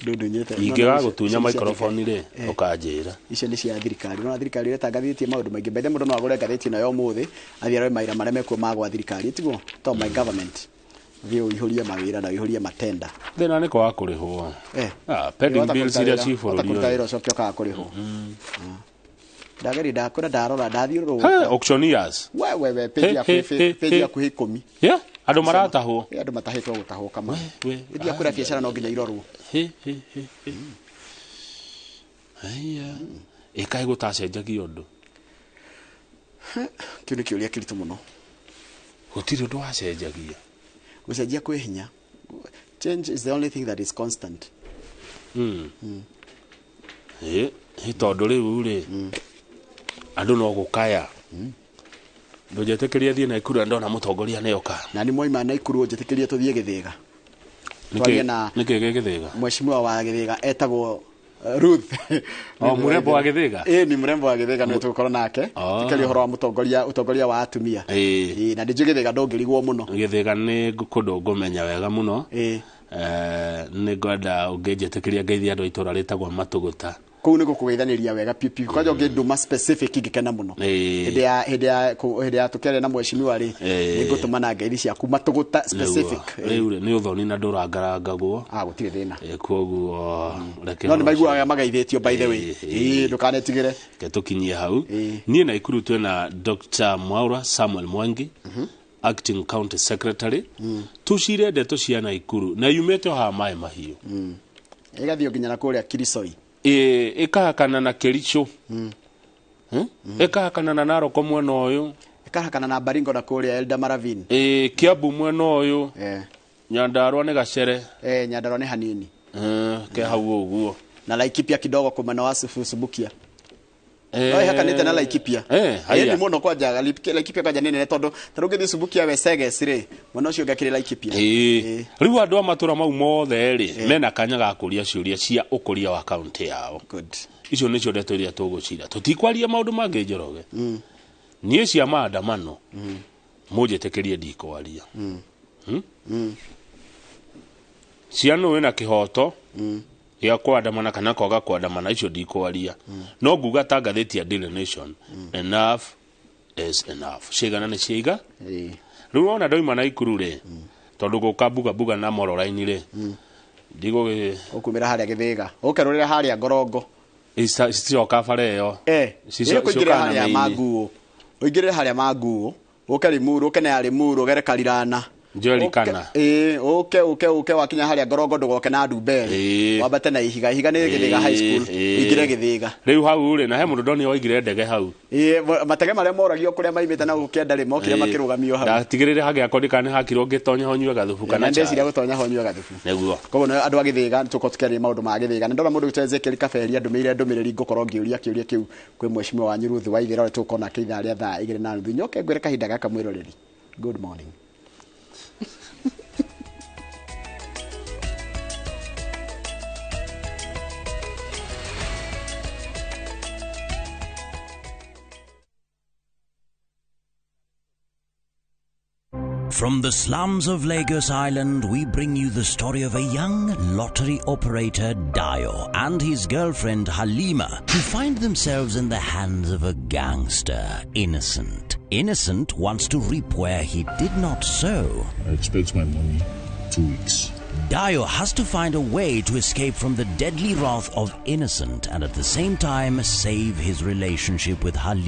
S1: ndũnyete
S2: ingĩga gũtunya microphone rĩ ũkanjĩra
S1: icio nĩ cia thirikari no thirikari ĩtangathĩtie maũndũ maingĩ mbere mũndũ no agũre ngathĩti ĩno ya ũmũthĩ athiĩ aroe maira marĩa mekuo magwa thirikari tiguo to my government thiĩ ũihũrie mawĩra na ũihũrie matenda
S2: thĩna nĩ kwaga kũrĩhwo pending bills iria ci bũrũri
S1: ũtakũruta wĩra ũcoke ũkaga kũrĩhwo ndageri ndakũra ndarora ndathiũrũrũka
S2: auctioneers
S1: wewe page yakuhĩ 10
S2: andũ maratahwo
S1: andũ matahĩtwo gũtahwo kama ithia kũrĩa biacara no nginya irorwo
S2: ĩkaĩ gũtacenjagia ũndũ
S1: kĩu nĩ kĩũria kĩritũ mũno
S2: gũtirĩ ũndũ wacenjagia
S1: gũcenjia kwĩ hinya change is the only thing that is constant
S2: tondũ rĩu rĩ andũ no gũkaya ndũnjetĩkĩria thiĩ Naikuru ndona mũtongoria nĩoka
S1: na nĩ moima Naikuru njetĩkĩrie tũthiĩ Gĩthĩga
S2: nĩkĩ Gĩthĩga
S1: mheshimiwa wa Gĩthĩga etagwo Ruth
S2: murembo wa Gĩthĩga
S1: nĩ murembo wa Gĩthĩga nĩ tũkorwo nake tũkĩrĩ ũhoro wa ũtongoria wa atumia na ndĩ Gĩthĩga ndũngĩrigwo mũno
S2: Gĩthĩga nĩ kũndũ ngũmenya wega mũno nĩ ngwenda ũngĩnjetĩkĩria ngeithia andũ itũra rĩtagwo Matũgũta
S1: kũu nĩ gũkũgeithanĩria wega pipi kwanja ũngĩnduma specific ingĩkena mũno hĩndĩ ya tũkĩaria na mheshimiwa rĩ nĩ ngũtũma na ngeithi ciaku Matũgũta specific
S2: rĩu nĩ ũthoni na ndũrangarangagwo
S1: gũtirĩ thĩna
S2: kwoguo reke
S1: no nĩ maiguaga magaithĩtio by the way ndũkanetigĩre
S2: ke tũkinyie hau niĩ Naikuru twĩna Dr. Mwaura Samuel Mwangi acting county secretary tucire ndeto cia Naikuru na yumĩte ha maĩ mahiũ
S1: ĩgathiĩ nginya na kũrĩa Kirisoi
S2: ikahakana na Kericho ikahakana na Narok mwena ũyũ
S1: ikahakana na Baringo na kũrĩa Elda Maravini
S2: Kiambu mwena ũyũ Nyandarua nĩ gacere
S1: Nyandarua nĩ hanini
S2: ke hau ũguo
S1: na Laikipia kidogo kumana wa Subukia no ihakanĩte na Laikipia nĩ mũno kwanja Laikipia kwanja nene tondũ tarũngĩthiĩ Subukia Weseges rĩ mwena ũcio ngakĩrĩ Laikipia
S2: rĩu andũ a matũra mau mothe rĩ mena kanya ga kũria ciũria cia ũkũria wa kaunti yao icio nĩcio ndeto iria tũgũcira tũtikwaria maũndũ mangĩ Njoroge niĩ cia maandamano mũnjĩtĩkĩrie ndikwaria ciano wĩna kĩhoto ya kwandamana kana kwaga kwandamana icio ndikwaria no nguga ta ngathĩti ya Daily Nation enough is enough cigana nĩ ciiga rĩu ona ndoima Naikuru rĩ tondũ gũka buga na Mororaini rĩ
S1: ũkumĩra harĩa Gĩthĩga ũkerũrĩra harĩa Ngorongo
S2: cicoka bara ĩyo
S1: cicoka harĩa Manguũ ũingĩrĩre harĩa Manguũ ũke Limuru ũke na Limuru ũgere Karirana
S2: Njoerikana
S1: ũke wakinya harĩa Ngorongo ndũgoke na Ndumberi wambate na Ihiga nĩ Gĩthĩga high school ingire Gĩthĩga
S2: rĩu hau rĩ na he mũndũ ndonio waigire ndege hau
S1: matege marĩa moragio kũrĩa maimĩte na gũkĩenda rĩ mokire makĩrũgamio hau
S2: ndatigĩrĩre hagĩakwo ndikane hakirwo ngĩtonya honyue gathubu kana
S1: cha ndeciria gũtonya honyue gathubu
S2: nĩguo
S1: koguo andũ a Gĩthĩga tũko tũkĩaria maũndũ ma Gĩthĩga na ndona mũndũ ũteze kĩrĩ kaberia ndũmĩrĩri ngũkorwo ngĩũria kĩu kwĩ mheshimiwa wa Ruth wa Ithera tũkona kĩitha rĩa thaa 2:30 nyoke ngwĩre kahinda gaka mwĩroreri good morning.
S4: From the slums of Lagos Island, we bring you the story of a young lottery operator, Dio, and his girlfriend, Halima, who find themselves in the hands of a gangster, Innocent. Innocent wants to reap where he did not sow.
S5: I expect my money 2 weeks.
S4: Dio has to find a way to escape from the deadly wrath of Innocent and at the same time save his relationship with Halima.